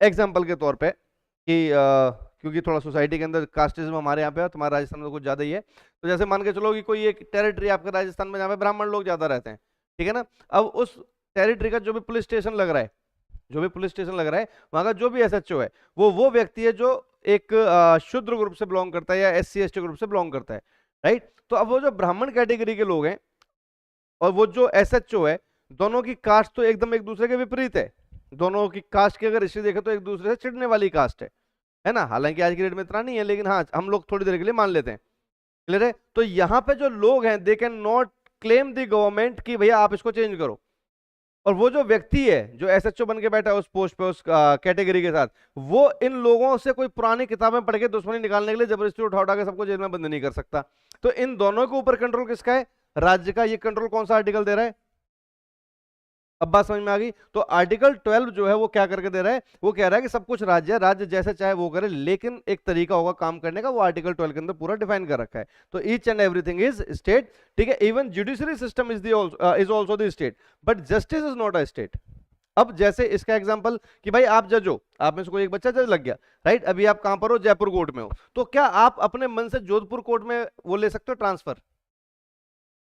एग्जाम्पल के तौर पे कि क्योंकि थोड़ा सोसाइटी के अंदर कास्टिज्म हमारे यहाँ पे है, तुम्हारे राजस्थान में तो कुछ ज्यादा ही है। तो जैसे मान के चलो कि कोई एक टेरिटरी आपके राजस्थान में जहाँ पे ब्राह्मण लोग ज्यादा रहते हैं, ठीक है ना। अब उस टेरिटरी का जो भी पुलिस स्टेशन लग रहा है, जो भी पुलिस स्टेशन लग रहा है, वहां का जो भी एसएचओ है, वो व्यक्ति है जो एक शूद्र ग्रुप से बिलोंग करता है या एससी एसटी ग्रुप से बिलोंग करता है, राइट। तो अब वो जो ब्राह्मण कैटेगरी के लोग हैं और वो जो एसएचओ है, दोनों की कास्ट तो एकदम एक दूसरे के विपरीत है। दोनों की कास्ट की अगर हिस्ट्री देखें तो एक दूसरे से चिढ़ने वाली कास्ट है ना। हालांकि आज की डेट में इतना नहीं है, लेकिन हाँ हम लोग थोड़ी देर के लिए मान लेते हैं। क्लियर है? तो यहाँ पे जो लोग हैं, they can not claim the government कि भैया आप इसको चेंज करो। और वो जो व्यक्ति है जो एसएचओ बन के बैठा है उस पोस्ट पे, उस कैटेगरी के साथ, वो इन लोगों से कोई पुरानी किताबें पढ़ के दुश्मनी निकालने के लिए जबरदस्ती उठा उठा के सबको जेल में बंद नहीं कर सकता। तो इन दोनों के ऊपर कंट्रोल किसका है? राज्य का। ये कंट्रोल कौन सा आर्टिकल दे रहा है? अब बात समझ में आ गई? तो आर्टिकल 12 जो है वो क्या करके दे रहा है? वो कह रहा है कि सब कुछ राज्य है, राज्य जैसे चाहे वो करे, लेकिन एक तरीका होगा काम करने का, वो आर्टिकल 12 के अंदर पूरा डिफाइन कर रखा है। तो each and everything is state, ठीक है। Even judiciary system is also the state, but justice is not a state. अब जैसे इसका एग्जांपल कि भाई आप जज हो, आप में से कोई एक बच्चा जज लग गया, राइट। अभी आप कहां पर हो? जयपुर कोर्ट में हो। तो क्या आप अपने मन से जोधपुर कोर्ट में वो ले सकते हो ट्रांसफर?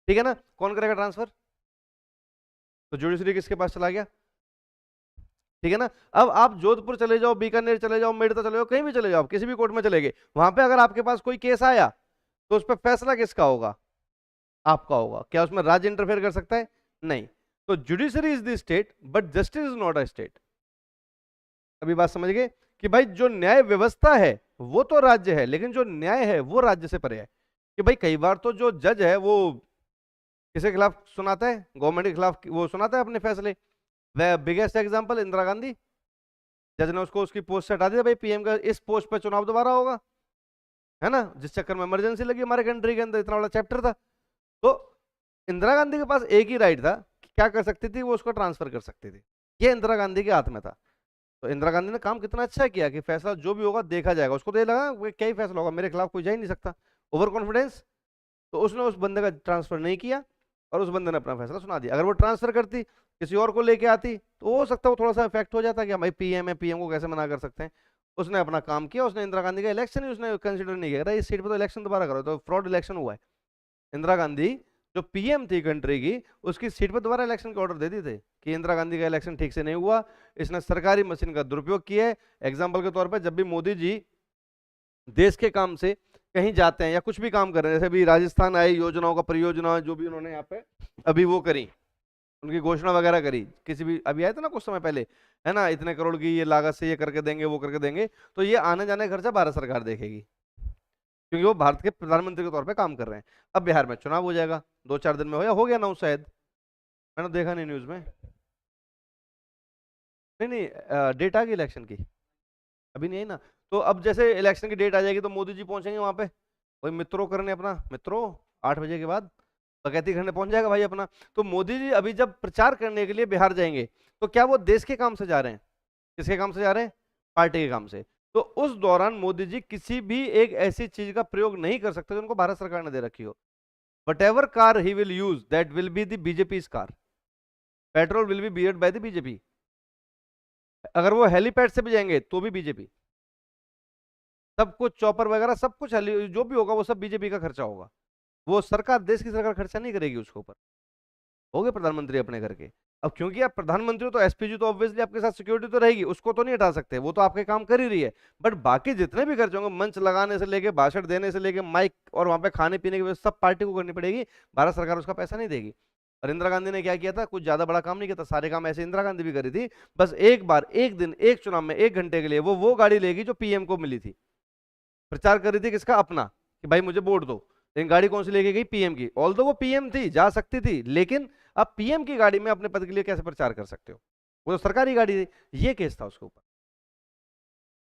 ठीक है ना। कौन करेगा ट्रांसफर? तो जुडिशरी किसके पास चला गया? ठीक है ना। अब आप जोधपुर चले जाओ, बीकानेर चले जाओ, मेड़ता चले जाओ, कहीं भी चले जाओ, किसी भी कोर्ट में चले गए, वहां पे अगर आपके पास कोई केस आया तो उस पर फैसला किसका होगा? आपका होगा। क्या उसमें राज्य इंटरफेयर कर सकता है? नहीं। तो judiciary is the state, but justice is not a state. अभी बात समझ गए कि भाई जो न्याय व्यवस्था है वो तो राज्य है, लेकिन जो न्याय है वो राज्य से परे है। कि भाई कई बार तो जो जज है वो किसके खिलाफ सुनाता है? गवर्नमेंट के खिलाफ वो सुनाता है अपने फैसले। वह बिगेस्ट एग्जांपल इंदिरा गांधी, जज ने उसको उसकी पोस्ट से हटा दिया, भाई पीएम का इस पोस्ट पे चुनाव दोबारा होगा, है ना, जिस चक्कर में इमरजेंसी लगी हमारे कंट्री के अंदर, इतना बड़ा चैप्टर था। तो इंदिरा गांधी के पास एक ही राइट था कि क्या कर सकती थी, वो उसको ट्रांसफर कर सकती थी। ये इंदिरा गांधी के हाथ में था। तो इंदिरा गांधी ने काम कितना अच्छा किया कि फैसला जो भी होगा देखा जाएगा। उसको तो ये लगा क्या ही फैसला होगा, मेरे खिलाफ कोई जा ही नहीं सकता, ओवर कॉन्फिडेंस। तो उसने उस बंदे का ट्रांसफर नहीं किया और उस बंदे ने अपना फैसला सुना दिया। अगर वो ट्रांसफर करती, किसी और को लेके आती, तो हो सकता है वो थोड़ा सा इफेक्ट हो जाता कि भाई पीएम है, पीएम को कैसे मना कर सकते हैं। उसने अपना काम किया, उसने इंदिरा गांधी का इलेक्शन ही उसने कंसिडर नहीं किया, इस सीट पे तो इलेक्शन दोबारा करो, तो फ्रॉड इलेक्शन हुआ है। इंदिरा गांधी जो पीएम थी कंट्री की, उसकी सीट पर दोबारा इलेक्शन के ऑर्डर दे दिए थे कि इंदिरा गांधी का इलेक्शन ठीक से नहीं हुआ, इसने सरकारी मशीन का दुरुपयोग किया है। एग्जाम्पल के तौर पर जब भी मोदी जी देश के काम से कहीं जाते हैं या कुछ भी काम कर रहे हैं, जैसे भी राजस्थान आए, योजनाओं का परियोजना जो भी उन्होंने यहाँ पे अभी वो करी, उनकी घोषणा वगैरह करी, किसी भी अभी आए थे ना कुछ समय पहले, है ना, इतने करोड़ की ये लागत से ये करके देंगे, वो करके देंगे, तो ये आने जाने का खर्चा भारत सरकार देखेगी, क्योंकि वो भारत के प्रधानमंत्री के तौर पे काम कर रहे हैं। अब बिहार में चुनाव हो जाएगा 2-4 दिन में, हो गया ना शायद, मैंने देखा नहीं न्यूज में। नहीं नहीं, डेट आ गई इलेक्शन की, अभी नहीं आई ना। तो अब जैसे इलेक्शन की डेट आ जाएगी तो मोदी जी पहुंचेंगे वहां पे, वही मित्रों करने अपना, मित्रों 8 बजे के बाद बकैती करने पहुंच जाएगा भाई अपना। तो मोदी जी अभी जब प्रचार करने के लिए बिहार जाएंगे, तो क्या वो देश के काम से जा रहे हैं? किसके काम से जा रहे हैं? पार्टी के काम से। तो उस दौरान मोदी जी किसी भी एक ऐसी चीज का प्रयोग नहीं कर सकते जो उनको भारत सरकार ने दे रखी हो। What ever car he will use that will be the BJP car, petrol will be beard by the BJP. अगर वो हेलीपैड से भी जाएंगे तो भी बीजेपी, सब कुछ चॉपर वगैरह सब कुछ जो भी होगा वो सब बीजेपी का खर्चा होगा। वो सरकार, देश की सरकार खर्चा नहीं करेगी उसके ऊपर। हो गए प्रधानमंत्री अपने घर के। अब क्योंकि आप प्रधानमंत्री हो तो एसपीजी तो ऑब्वियसली आपके साथ सिक्योरिटी तो रहेगी, उसको तो नहीं हटा सकते, वो तो आपके काम कर ही रही है। बट बाकी जितने भी खर्च होंगे, मंच लगाने से लेके भाषण देने से लेके माइक और वहां पे खाने पीने की व्यवस्था सब पार्टी को करनी पड़ेगी, भारत सरकार उसका पैसा नहीं देगी। और इंदिरा गांधी ने क्या किया था, कुछ ज्यादा बड़ा काम नहीं किया था, सारे काम ऐसे इंदिरा गांधी भी करी थी। बस एक बार, एक दिन, एक चुनाव में 1 घंटे के लिए वो गाड़ी लेगी जो पीएम को मिली थी, प्रचार कर रही थी किसका, अपना, कि भाई मुझे वोट दो। लेकिन गाड़ी कौन सी लेके गई, पीएम की। ऑल्दो वो पीएम थी, जा सकती थी, लेकिन अब पीएम की गाड़ी में अपने पद के लिए कैसे प्रचार कर सकते हो, वो तो सरकारी गाड़ी थी। ये केस था उसके ऊपर,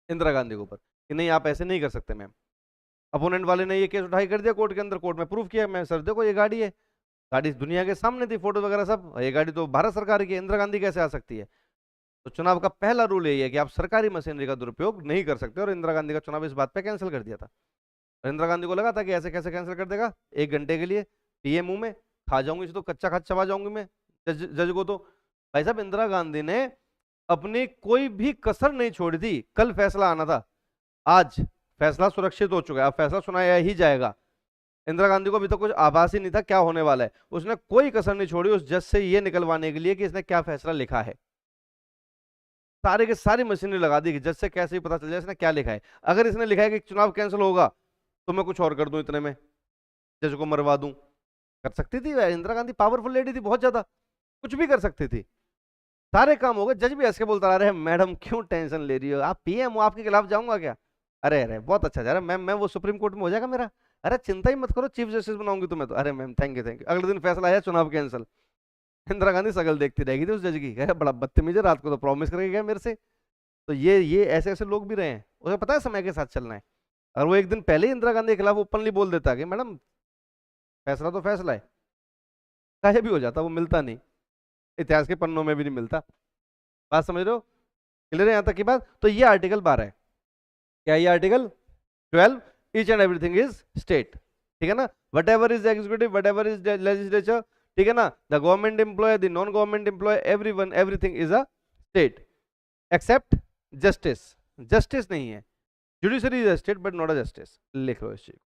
इंदिरा गांधी के ऊपर, कि नहीं आप ऐसे नहीं कर सकते मैम। अपोनेंट वाले ने ये केस उठाई कर दिया कोर्ट के अंदर, कोर्ट में प्रूफ किया, मैं सर देखो ये गाड़ी है, गाड़ी दुनिया के सामने थी, फोटो वगैरह सब, ये गाड़ी तो भारत सरकार की है, इंदिरा गांधी कैसे आ सकती है। तो चुनाव का पहला रूल यही है कि आप सरकारी मशीनरी का दुरुपयोग नहीं कर सकते, और इंदिरा गांधी का चुनाव इस बात पे कैंसिल कर दिया था। इंदिरा गांधी को लगा था कि ऐसे कैसे कैंसिल कर देगा, 1 घंटे के लिए पीएम मुंह में, खा जाऊंगी इसे तो, कच्चा खा चबा जाऊंगी मैं जज को तो। भाई साहब इंदिरा गांधी ने अपनी कोई भी कसर नहीं छोड़ी थी। कल फैसला आना था, आज फैसला सुरक्षित हो चुका है, अब फैसला सुनाया ही जाएगा। इंदिरा गांधी को अभी तक कुछ आभास ही नहीं था क्या होने वाला है, उसने कोई कसर नहीं छोड़ी उस जज से ये निकलवाने के लिए कि इसने क्या फैसला लिखा है। सारे के सारी मशीनरी लगा दी कि जज से कैसे ही पता चल जाए इसने क्या लिखा है। अगर इसने लिखा है कि चुनाव कैंसिल होगा तो मैं कुछ और कर दूं इतने में, जज को मरवा दूं, कर सकती थी। इंदिरा गांधी पावरफुल लेडी थी बहुत ज्यादा, कुछ भी कर सकती थी, सारे काम हो गए। जज भी हंस के बोलता रहा, मैडम क्यों टेंशन ले रही हो, आप पीएम हो, आपके खिलाफ जाऊंगा क्या। अरे अरे बहुत अच्छा जा रहा है मैम, मैं वो सुप्रीम कोर्ट में हो जाएगा मेरा, अरे चिंता ही मत करो, चीफ जस्टिस बनाऊंगी तुम्हें तो। अरे ma'am thank you thank you. अगले दिन फैसला आया चुनाव कैंसिल। इंदिरा गांधी सकल देखती रहेगी थी उस जज की, अरे बड़ा बदतमीज है, रात को तो प्रॉमिस करके गया मेरे से। तो ये ऐसे ऐसे लोग भी रहे हैं, उसे पता है समय के साथ चलना है। और वो एक दिन पहले ही इंदिरा गांधी के खिलाफ ओपनली बोल देता कि मैडम फैसला तो फैसला है, चाहे भी हो जाता, वो मिलता नहीं, इतिहास के पन्नों में भी नहीं मिलता। बात समझ रहे हो, क्लियर है यहाँ तक की बात। तो ये आर्टिकल 12 है, क्या ये article 12, each and everything is state, ठीक है ना, whatever is executive, whatever is legislature, ठीक है ना, the government employ, the non government employ, everyone everything is a state except justice. Justice नहीं है, judiciary is a state but not a justice. लिख लो इस चीज,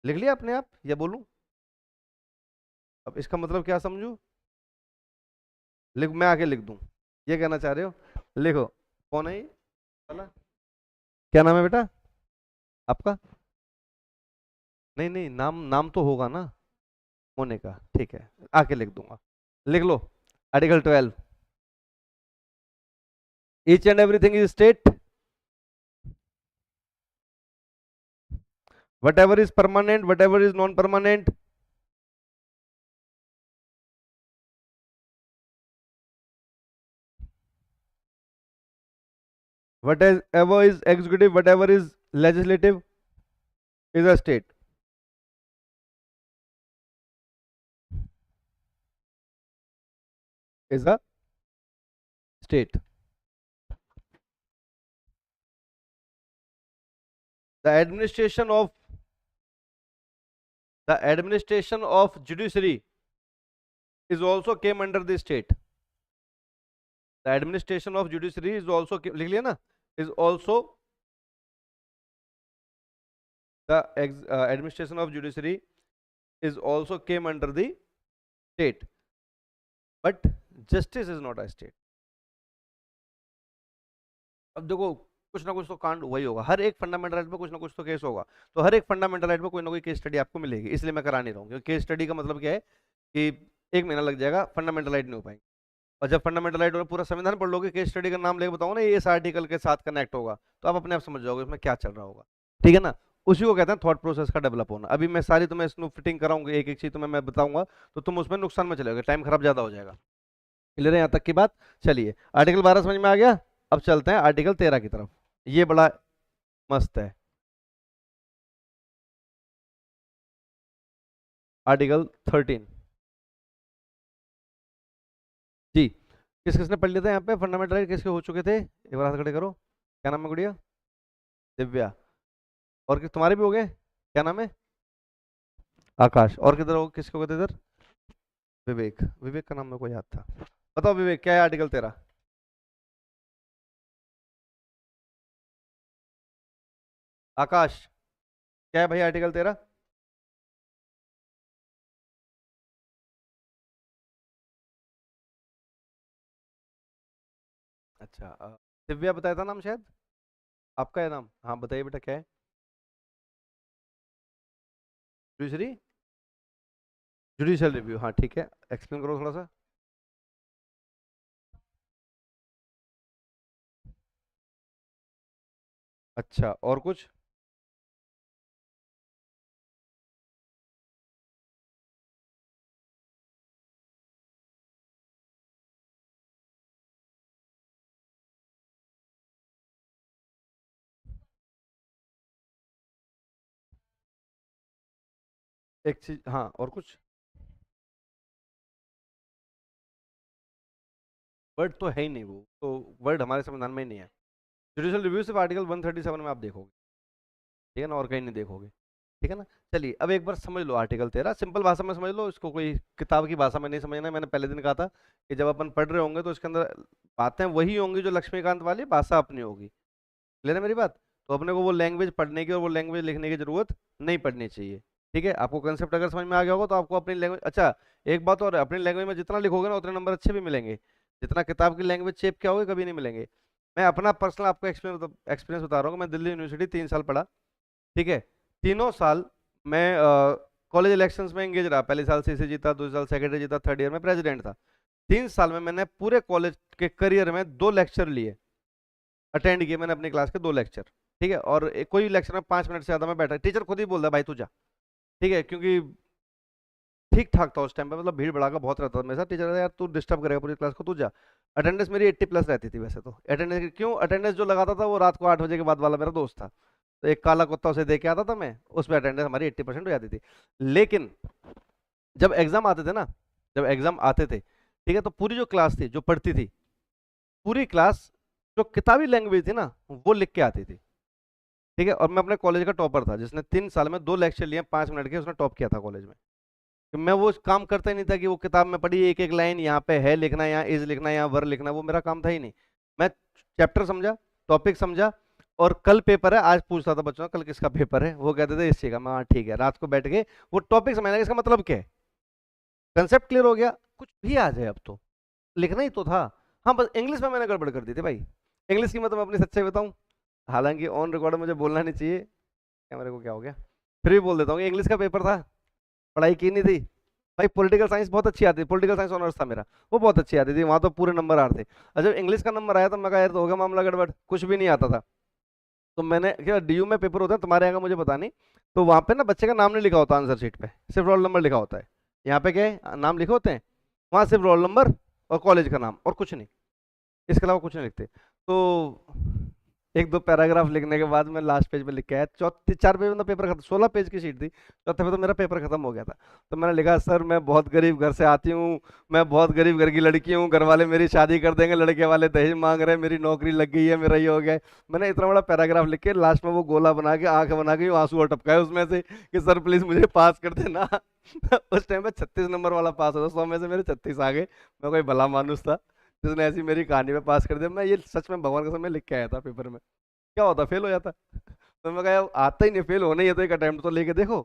लिख लिया अपने आप या बोलूं, अब इसका मतलब क्या समझू, लिख, मैं आके लिख दूं, ये कहना चाह रहे हो, लिखो। कौन है ये वाला? क्या नाम है बेटा आपका? नहीं नहीं, नाम नाम तो होगा ना होने का, ठीक है, आके लिख दूंगा। लिख लो, article 12, each and everything is state, whatever is permanent, whatever is non permanent, whatever is executive, whatever is legislative is a state, is a state. The administration of judiciary is also came under the state. The administration of judiciary is also, लिख लिया ना, is also the administration of judiciary is also came under the state, but justice is not a state. अब देखो कुछ ना कुछ तो कांड वही होगा, हर एक फंडामेंटल राइट में कुछ ना कुछ तो केस होगा, तो हर एक फंडामेंटल राइट में कोई ना कोई केस स्टडी आपको मिलेगी, इसलिए मैं करा नहीं रहा हूँ, क्योंकि केस स्टडी का मतलब क्या है कि 1 महीना लग जाएगा, फंडामेंटल राइट नहीं हो पाएंगे। और जब फंडामेंटल राइट और पूरा संविधान पढ़ लोगे, केस स्टडी का नाम लेके बताऊंगा ना, ये इस आर्टिकल के साथ कनेक्ट होगा, तो आप अपने आप समझ जाओगे इसमें क्या चल रहा होगा, ठीक है ना। उसी को कहते हैं थॉट प्रोसेस का डेवलप होना। अभी मैं सारी तुम्हें इसमें फिटिंग कराऊंगा, एक एक चीज तुम्हें मैं बताऊंगा, तो तुम उसमें नुकसान में चले, टाइम खराब ज्यादा हो जाएगा। क्लियर है यहाँ तक की बात। चलिए आर्टिकल 12 समझ में आ गया, अब चलते हैं आर्टिकल 13 की तरफ, ये बड़ा मस्त है। आर्टिकल 13 जी, किस किसने पढ़ लिया था यहाँ पे फंडामेंटल राइट, किसके हो चुके थे, एक बार हाथ खड़े करो। क्या नाम है गुड़िया? दिव्या। और किस तुम्हारे भी हो गए, क्या नाम है? आकाश। और किधर हो, किसके हो गए थे इधर? विवेक। विवेक का नाम मेरे को याद था। बताओ विवेक क्या है आर्टिकल 13? आकाश क्या है भाई आर्टिकल 13? अच्छा दिव्या बताया था नाम शायद आपका है नाम, हाँ बताइए बेटा क्या है। जुडिशरी जुडिशियल रिव्यू, हाँ ठीक है, एक्सप्लेन करो थोड़ा सा। अच्छा और कुछ। एक चीज हाँ और कुछ। वर्ड तो है ही नहीं, वो तो वर्ड हमारे संविधान में ही नहीं है। जुडिशियल रिव्यू सिर्फ आर्टिकल 137 में आप देखोगे, ठीक है ना, और कहीं नहीं देखोगे, ठीक है ना। चलिए अब एक बार समझ लो आर्टिकल 13, सिंपल भाषा में समझ लो इसको, कोई किताब की भाषा में नहीं समझना है। मैंने पहले दिन कहा था कि जब अपन पढ़ रहे होंगे तो इसके अंदर बातें वही होंगी जो लक्ष्मीकांत वाली, भाषा अपनी होगी। ले ना मेरी बात। तो अपने को वो लैंग्वेज पढ़ने की और वो लैंग्वेज लिखने की जरूरत नहीं पड़नी चाहिए, ठीक है। आपको कंसेप्ट अगर समझ में आ गया होगा तो आपको अपनी लैंग्वेज, अच्छा एक बात और है, अपनी लैंग्वेज में जितना लिखोगे ना उतने नंबर अच्छे भी मिलेंगे। जितना किताब की लैंग्वेज चेप क्या होगी कभी नहीं मिलेंगे। मैं अपना पर्सनल आपको एक्सपीरियंस बता रहा हूँ। मैं दिल्ली यूनिवर्सिटी 3 साल पढ़ा, ठीक है। तीनों साल मैं कॉलेज इलेक्शंस में एंगेज रहा। पहले साल सीसी जीता, दूसरे साल सेक्रेटरी जीता, थर्ड ईयर में प्रेसिडेंट था। 3 साल में मैंने पूरे कॉलेज के करियर में 2 लेक्चर लिए, अटेंड किए मैंने अपनी क्लास के 2 लेक्चर, ठीक है। और कोई लेक्चर में 5 मिनट से ज्यादा मैं बैठा, टीचर खुद ही बोलता भाई तू जा, ठीक है, क्योंकि ठीक ठाक था उस टाइम पे, मतलब भीड़ भड़ाका बहुत रहता था मेरे साथ। टीचर यार तू डिस्टर्ब करेगा पूरी क्लास को, तू जा। अटेंडेंस मेरी 80+ रहती थी वैसे तो। अटेंडेंस क्यों, अटेंडेंस जो लगाता था वो रात को 8 बजे के बाद वाला मेरा दोस्त था, तो एक काला कुत्ता उसे दे के आता था मैं, उस पर अटेंडेंस हमारी 80% हो जाती थी। लेकिन जब एग्जाम आते थे ना, जब एग्जाम आते थे, ठीक है, तो पूरी जो क्लास थी जो पढ़ती थी, पूरी क्लास जो किताबी लैंग्वेज थी ना वो लिख के आती थी, ठीक है। और मैं अपने कॉलेज का टॉपर था, जिसने 3 साल में 2 लेक्चर लिए 5 मिनट के, उसने टॉप किया था कॉलेज में। कि मैं वो काम करता ही नहीं था कि वो किताब में पढ़ी एक एक लाइन यहाँ पे है लिखना, यहाँ इज लिखना, यहाँ वर लिखना, वो मेरा काम था ही नहीं। मैं चैप्टर समझा, टॉपिक समझा, और कल पेपर है, आज पूछता था बच्चों कल किसका पेपर है, वो कहते थे इस चीज का। मैं हाँ ठीक है, रात को बैठ के वो टॉपिक समझना, इसका मतलब क्या है, कंसेप्ट क्लियर हो गया, कुछ भी आ जाए अब तो लिखना ही तो था। हाँ बस इंग्लिश में मैंने गड़बड़ कर दी थी भाई। इंग्लिश की मतलब मैं अपनी सच्चाई बताऊं, हालांकि ऑन रिकॉर्ड मुझे बोलना नहीं चाहिए, कैमरे को क्या हो गया, फिर भी बोल देता हूँ कि इंग्लिश का पेपर था, पढ़ाई की नहीं थी भाई। पॉलिटिकल साइंस बहुत अच्छी आती, पॉलिटिकल साइंस ऑनर्स था मेरा, वो बहुत अच्छी आती थी, वहां तो पूरे नंबर आ रहे थे। और जब इंग्लिश का नंबर आया तो मैं कहा यार तो हो गया मामला गड़बड़, कुछ भी नहीं आता था। तो मैंने क्या, डीयू में पेपर होता है तुम्हारे यहाँ का मुझे पता नहीं, तो वहां पे ना बच्चे का नाम नहीं लिखा होता आंसर शीट पे, सिर्फ रोल नंबर लिखा होता है। यहाँ पे क्या है, नाम लिखे होते हैं, वहां सिर्फ रोल नंबर और कॉलेज का नाम और कुछ नहीं, इसके अलावा कुछ नहीं लिखते। तो एक दो पैराग्राफ लिखने के बाद मैं लास्ट पेज पे लिख के आया, चौथे 4 पेज में तो पेपर खत्म, 16 पेज की शीट थी, चौथे पे तो मेरा पेपर खत्म हो गया था। तो मैंने लिखा सर मैं बहुत गरीब घर से आती हूँ, मैं बहुत गरीब घर की लड़की हूँ, घर वाले मेरी शादी कर देंगे, लड़के वाले दहेज मांग रहे हैं, मेरी नौकरी लग गई है, मेरा ये हो गया है। मैंने इतना बड़ा पैराग्राफ लिख के लास्ट में वो गोला बना के आंख बना के आंसू और टपकाए उसमें से कि सर प्लीज मुझे पास कर देना। उस टाइम पे 36 नंबर वाला पास होता, 100 में से मेरे 36 आ गए। मैं कोई भला मानुस था जिसने ऐसी मेरी कहानी में पास कर दिया। मैं ये सच में भगवान का समय लिख के आया था पेपर में, क्या होता फेल हो जाता। तो मैं कहा यार, आता ही नहीं, फेल होना ही है तो एक अटेम्प्ट तो लेके देखो,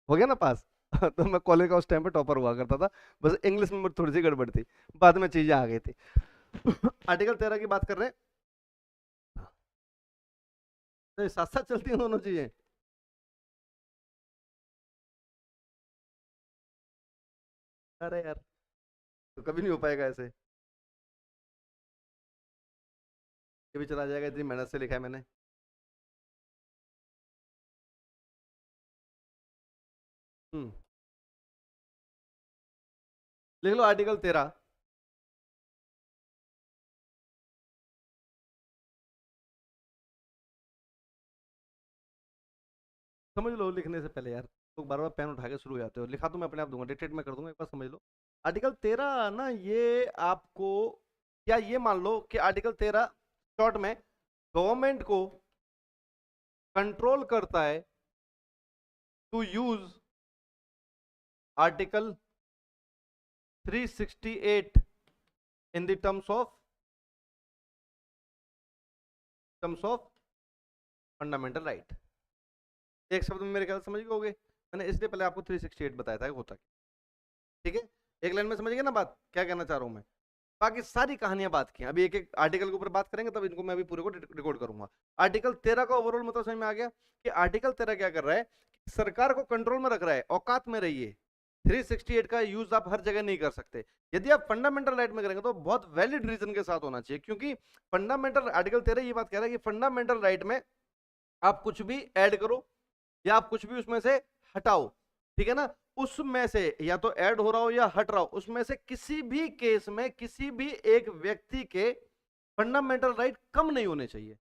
हो गया ना पास। तो मैं कॉलेज का उस टाइम पे टॉपर हुआ करता था, बस इंग्लिश में थोड़ी सी गड़बड़ थी, बाद में चीजें आ गई थी। आर्टिकल 13 की बात कर रहे हैं, तो साथ साथ चलती हैं दोनों चीजें। अरे यार तो कभी नहीं हो पाएगा ऐसे, ये भी चला जाएगा, इतनी मेहनत से लिखा है मैंने। हम्म, लिख लो आर्टिकल 13। समझ लो लिखने से पहले यार, तो बार बार पेन उठा के शुरू हो जाते हो, लिखा तो मैं अपने आप दूंगा, डिक्टेट में कर दूंगा, एक बार समझ लो। आर्टिकल 13 ना, ये आपको, या ये मान लो कि आर्टिकल 13 शॉर्ट में गवर्नमेंट को कंट्रोल करता है to use article 368 in the terms of fundamental right. एक शब्द में मेरे ख्याल से समझ गए होगे, मैंने इसलिए पहले आपको 368 बताया था कि होता क्या, ठीक है। एक लाइन में समझ गए ना बात क्या कहना चाह रहा हूं मैं। बाकी सारी कहानियां बात की हैं। अभी एक एक आर्टिकल के ऊपर बात करेंगे, तब इनको मैं अभी पूरे को रिकॉर्ड करूंगा। आर्टिकल 13 का ओवरऑल मतलब समझ में आ गया कि आर्टिकल 13 क्या कर रहा है, सरकार को कंट्रोल में रख रहा है, औकात में रहिए। 368 का यूज आप हर जगह नहीं कर सकते। यदि आप फंडामेंटल राइट में करेंगे तो बहुत वैलिड रीजन के साथ होना चाहिए, क्योंकि फंडामेंटल आर्टिकल 13 ये बात कह रहा है कि फंडामेंटल राइट में आप कुछ भी ऐड करो या आप कुछ भी उसमें से हटाओ, ठीक है ना, उसमें से या तो ऐड हो रहा हो या हट रहा हो, उसमें से किसी भी केस में किसी भी एक व्यक्ति के फंडामेंटल राइट कम नहीं होने चाहिए।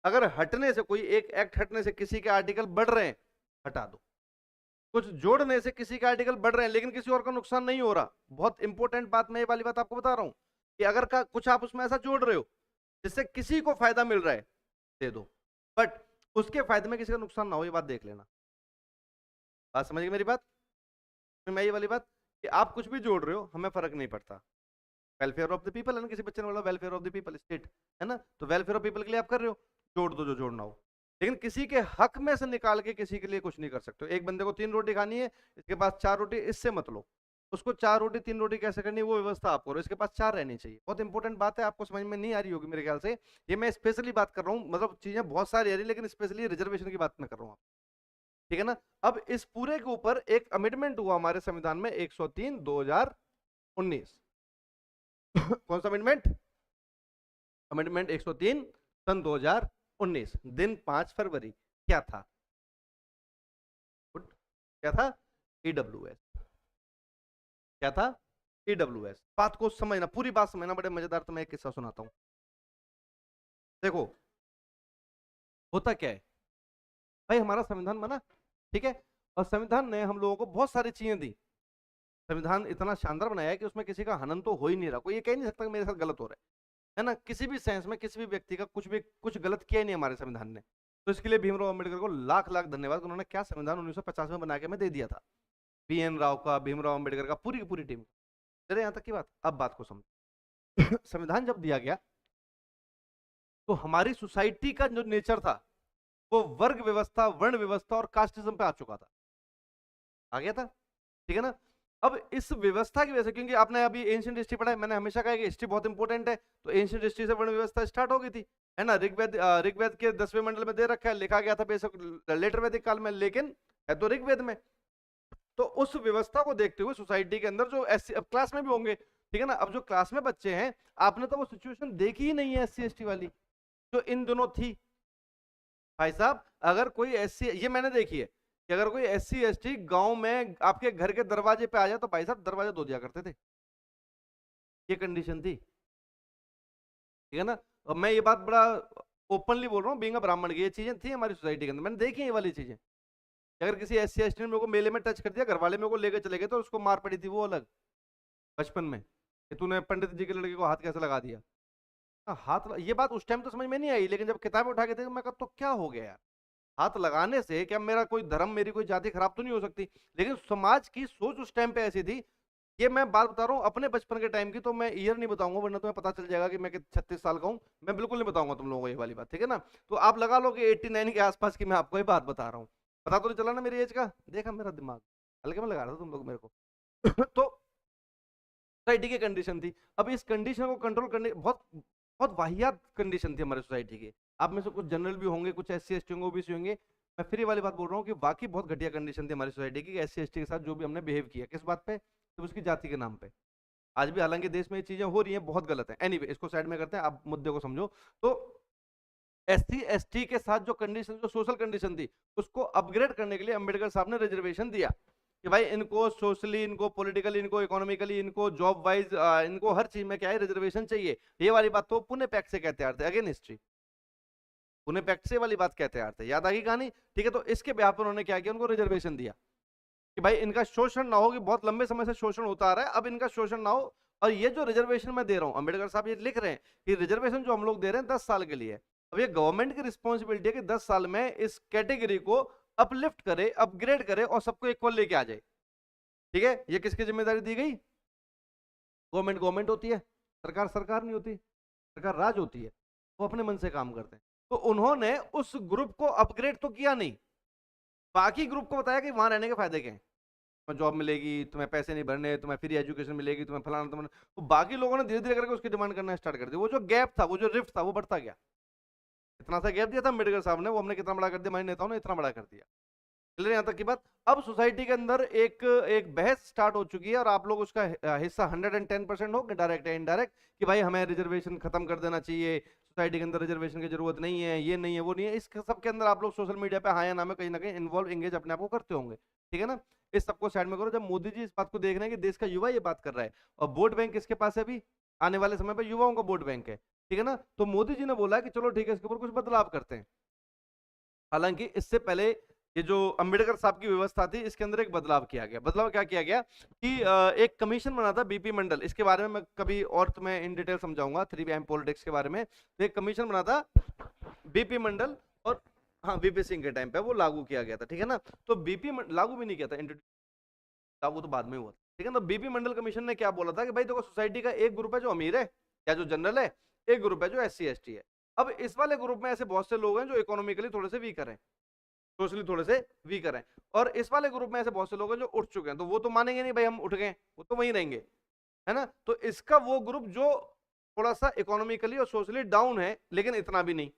अगर हटने से, कोई एक एक्ट हटने से किसी के आर्टिकल बढ़ रहे हैं, हटा दो। कुछ जोड़ने से किसी के आर्टिकल बढ़ रहे हैं लेकिन किसी और का नुकसान नहीं हो रहा, बहुत इंपॉर्टेंट बात मैं ये वाली बात आपको बता रहा हूं कि अगर का कुछ आप उसमें ऐसा जोड़ रहे हो जिससे किसी को फायदा मिल रहा है, दे दो, बट उसके फायदे में किसी का नुकसान ना हो, ये बात देख लेना। बात समझ गए मेरी बात? मैं ये वाली बात कि आप कुछ भी जोड़ रहे हो, हमें फर्क नहीं पड़ता। वेलफेयर ऑफ द पीपल है ना, किसी बच्चे ने बोला welfare of the people state, है ना, तो वेलफेयर ऑफ पीपल के लिए आप कर रहे हो, जोड़ दो जो जोड़ना हो, लेकिन किसी के हक में से निकाल के किसी के लिए कुछ नहीं कर सकते। एक बंदे को 3 रोटी खानी है, इसके पास 4 रोटी, इससे मत लो, उसको 4 रोटी 3 रोटी कैसे करनी है वो व्यवस्था आप करो, इसके पास 4 रहनी चाहिए। बहुत इंपॉर्टेंट बात है, आपको समझ में नहीं आ रही होगी मेरे ख्याल से, ये मैं स्पेशली बात कर रहा हूँ, मतलब चीजें बहुत सारी आ रही, लेकिन स्पेशली रिजर्वेशन की बात मैं कर रहा हूँ, ठीक है ना। अब इस पूरे के ऊपर एक अमेंडमेंट हुआ हमारे संविधान में 103 2019 कौन सा अमेंडमेंट? अमेंडमेंट 103 सन 2019, दिन 5 फरवरी। क्या था? क्या था? ईडब्ल्यूएस। क्या था? ईडब्ल्यूएस। बात को समझना, पूरी बात समझना, बड़े मजेदार। तो मैं एक किस्सा सुनाता हूं। देखो होता क्या है भाई, हमारा संविधान बना, ठीक है, और संविधान ने हम लोगों को बहुत सारी चीजें दी। संविधान इतना शानदार बनाया है कि उसमें किसी का हनन तो हो ही नहीं रहा, कोई ये कह नहीं सकता कि मेरे साथ गलत हो रहा है ना, किसी भी सेंस में किसी भी व्यक्ति का कुछ गलत किया ही नहीं हमारे संविधान ने। तो इसके लिए भीमराव अम्बेडकर को लाख लाख धन्यवाद, उन्होंने क्या संविधान 1950 में बना के हमें दे दिया था। BN राव का, भीमराव अम्बेडकर का, पूरी की पूरी टीम। चले यहां तक की बात, अब बात को समझ संविधान जब दिया गया तो हमारी सोसाइटी का जो नेचर था वो वर्ग व्यवस्था, वर्ण व्यवस्था और कास्टिज्म पे आ चुका था, आ गया था, ठीक है ना। अब इस व्यवस्था की वजह से, क्योंकि आपने अभी एंशिएंट हिस्ट्री पढ़ा है, मैंने हमेशा कहा कि हिस्ट्री बहुत इंपॉर्टेंट है, तो एंशिएंट हिस्ट्री से वर्ण व्यवस्था स्टार्ट हो गई थी, है ना। ऋग्वेद के 10वें मंडल में दे रखा है, लिखा गया था बेशक लेटर वैदिक काल में, लेकिन है तो ऋग्वेद में। तो उस व्यवस्था को देखते हुए सोसाइटी के अंदर जो एससी, अब क्लास में भी होंगे, ठीक है ना, अब जो क्लास में बच्चे हैं, आपने तो वो सिचुएशन देखी ही नहीं है SC ST वाली जो इन दोनों थी। भाई साहब, अगर कोई SC, ये मैंने देखी है कि अगर कोई SC ST गांव में आपके घर के दरवाजे पे आ जाए तो भाई साहब दरवाजा धो दिया करते थे, ये कंडीशन थी, ठीक है ना। और मैं ये बात बड़ा ओपनली बोल रहा हूँ, बीइंग अ ब्राह्मण की ये चीजें थी हमारी सोसाइटी के अंदर, मैंने देखी है ये वाली चीजें। अगर किसी SC ST ने मेरे को मेले में टच कर दिया, घर वाले मेरे को लेकर चले गए, तो उसको मार पड़ी थी वो अलग, बचपन में, कि तूने पंडित जी के लड़के को हाथ कैसे लगा दिया। ये बात उस टाइम तो समझ में नहीं आई, लेकिन जब किताबें उठा के देखा, मैं कहा तो क्या हो गया यार, हाथ लगाने से क्या मेरा कोई धर्म, मेरी कोई जाति खराब तो नहीं हो सकती। लेकिन समाज की सोच उस टाइम पे ऐसी थी। ये मैं बात बता रहा हूँ अपने बचपन के टाइम की, तो मैं ईयर नहीं बताऊंगा वरना तुम्हें पता चल जाएगा कि मैं 36 साल का हूँ, मैं बिल्कुल नहीं बताऊंगा तुम लोगों को ये वाली बात, ठीक है ना। तो आप लगा लो कि 89 के आसपास की मैं आपको ये बात बता रहा हूँ, पता तो नहीं चला ना मेरी एज का, देखा मेरा दिमाग हल्के में लगा रहा था तुम लोग मेरे को तो सोसाइटी की कंडीशन थी। अब इस कंडीशन को कंट्रोल करने, बहुत बहुत वाहियात कंडीशन थी हमारी सोसाइटी की। आप में से कुछ जनरल भी होंगे, कुछ SC ST होंगे, OBC होंगे, मैं फिर ये वाली बात बोल रहा हूँ कि वाकई बहुत घटिया कंडीशन थी हमारी सोसाइटी की, SC ST के साथ जो भी हमने बिहेव किया, किस बात पे, तो उसकी जाति के नाम पे। आज भी हालांकि देश में ये चीजें हो रही हैं, बहुत गलत है। एनीवे, इसको साइड में करते हैं, आप मुद्दे को समझो। तो SC ST के साथ जो कंडीशन, जो सोशल कंडीशन थी, उसको अपग्रेड करने के लिए अम्बेडकर साहब ने रिजर्वेशन दिया कि भाई इनको सोशली, इनको पॉलिटिकली, इनको इकोनॉमिकली, इनको जॉब वाइज, इनको हर चीज में क्या है, रिजर्वेशन चाहिए। ये वाली बात तो पुणे पैक्ट से कहते आ रहे थे, अगेन हिस्ट्री, पुणे पैक्ट से वाली बात कहते आ रहे थे, याद आ गई कहानी, ठीक है। तो इसके ब्याह पर उन्होंने क्या किया, उनको रिजर्वेशन दिया कि भाई इनका शोषण ना हो, कि बहुत लंबे समय से शोषण होता आ रहा है, अब इनका शोषण ना हो। और ये जो रिजर्वेशन मैं दे रहा हूं, अम्बेडकर साहब ये लिख रहे हैं कि रिजर्वेशन जो हम लोग दे रहे हैं 10 साल के लिए, अब ये गवर्नमेंट की रिस्पॉन्सिबिलिटी है कि 10 साल में इस कैटेगरी को अपलिफ्ट करे, अपग्रेड करे और सबको इक्वल लेके आ जाए, ठीक है। ये किसकी जिम्मेदारी दी गई? गवर्नमेंट गवर्नमेंट होती है, सरकार सरकार नहीं होती, सरकार राज होती है, वो अपने मन से काम करते हैं। तो उन्होंने उस ग्रुप को अपग्रेड तो किया नहीं, बाकी ग्रुप को बताया कि वहां रहने के फायदे क्या हैं, तुम्हें जॉब मिलेगी, तुम्हें पैसे नहीं भरने, तुम्हें फ्री एजुकेशन मिलेगी, तुम्हें फलाना तुम्हें, तो बाकी लोगों ने धीरे धीरे करके उसकी डिमांड करना स्टार्ट कर दी। वो जो गैप था, वो जो रिफ्ट था, वो बढ़ता गया। इतना सा गैप दिया था अम्बेडकर साहब ने, वो हमने कितना बड़ा कर दिया, हमारे नेताओं ने इतना बड़ा कर दिया। क्लियर यहाँ तक की बात। अब सोसाइटी के अंदर एक एक बहस स्टार्ट हो चुकी है, और आप लोग उसका हिस्सा 110% हो, डायरेक्ट या इनडायरेक्ट, कि भाई हमें रिजर्वेशन खत्म कर देना चाहिए, सोसाइटी के अंदर रिजर्वेशन की जरूरत नहीं है, ये नहीं है, वो नहीं है। इस सब के अंदर आप लोग सोशल मीडिया पे हाँ या ना में कहीं ना कहीं इन्वॉल्व, एंगेज अपने आप को करते होंगे, ठीक है ना। इस सबको साइड में करो। जब मोदी जी इस बात को देख रहे हैं कि देश का युवा ये बात कर रहा है, और वोट बैंक किसके पास है, अभी आने वाले समय पर युवाओं का वोट बैंक है, ठीक है ना, तो मोदी जी ने बोला कि चलो ठीक है, इसके ऊपर कुछ बदलाव करते हैं। हालांकि इससे पहले ये जो अंबेडकर साहब की व्यवस्था थी, इसके अंदर एक बदलाव किया गया। बदलाव क्या किया गया कि एक कमीशन बना था, बीपी मंडल, इसके बारे में मैं कभी और तुम्हें इन डिटेल समझाऊंगा 3PM पॉलिटिक्स के बारे में। तो एक कमीशन बना था बीपी मंडल, और हाँ वीपी सिंह के टाइम पे वो लागू किया गया था, ठीक है ना। तो बीपी लागू भी नहीं किया था, लागू तो बाद में हुआ, ठीक है ना। बीपी मंडल कमीशन ने क्या बोला था कि भाई देखो, सोसाइटी का एक ग्रुप है जो अमीर है या जो जनरल है, एक ग्रुप है जो SC ST है। अब इस वाले ग्रुप में ऐसे बहुत से लोग हैं जो इकोनॉमिकली थोड़े से वीकर हैं, सोशली थोड़े से वीकर हैं, और इस वाले ग्रुप में ऐसे बहुत से लोग हैं जो उठ चुके हैं, तो वो तो मानेंगे नहीं भाई हम उठ गए, वो तो वहीं रहेंगे, है ना। तो इसका वो ग्रुप जो थोड़ा सा इकोनॉमिकली और सोशली डाउन है, लेकिन इतना भी नहीं,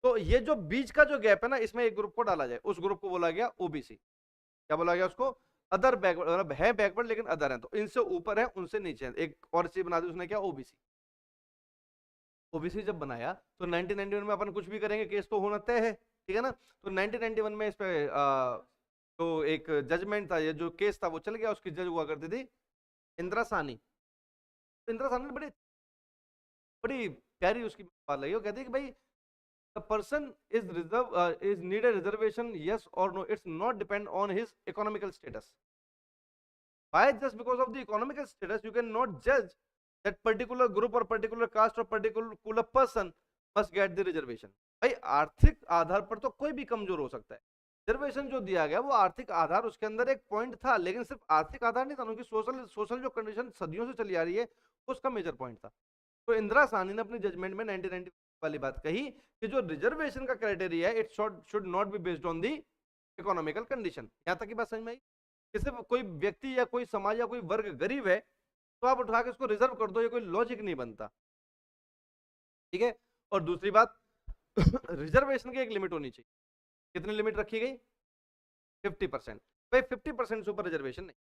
तो ये जो बीच का जो गैप है ना, इसमें एक ग्रुप को डाला जाए, उस ग्रुप को बोला गया ओबीसी। क्या बोला गया उसको? अदर बैकवर्ड, मतलब है बैकवर्ड लेकिन अदर है, तो इनसे ऊपर है उनसे नीचे है, एक और चीज बना दी उसने, क्या? ओबीसी। ओबीसी जब बनाया तो 1991 में अपन कुछ भी करेंगे, केस तो होना तय है, ठीक है ना। तो 1991 में इस पे तो एक जजमेंट था, ये जो केस था वो चल गया, उसकी जज हुआ करती थी इंदिरा साहनी। तो इंदिरा साहनी ने बड़ी बड़ी प्यारी उसकी बात लगी, वो कहती है कि भाई the person is need a reservation, yes or no, it's not depend on his economical status. Why? Just because of the economical status you cannot judge that particular group or particular caste or particular person must get the reservation. भाई आर्थिक आधार पर तो कोई भी कमजोर हो सकता है। रिजर्वेशन जो दिया गया वो आर्थिक आधार, उसके अंदर एक पॉइंट था, लेकिन सिर्फ आर्थिक आधार नहीं था, उनकी सोशल जो कंडीशन सदियों से चली आ रही है, उसका मेजर पॉइंट था। तो इंदिरा साहनी ने अपनी जजमेंट में 1990 वाली बात कही कि जो रिजर्वेशन का क्राइटेरिया है, it should not be based on the economical condition. यहां तक की बात समझ में आई? किसी कोई व्यक्ति या कोई समाज या कोई वर्ग गरीब है तो आप उठा के उसको रिजर्व कर दो, ये कोई लॉजिक नहीं बनता, ठीक है। और दूसरी बात, रिजर्वेशन की एक लिमिट होनी चाहिए। कितनी लिमिट रखी गई? 50%। भाई 50% से ऊपर रिजर्वेशन नहीं,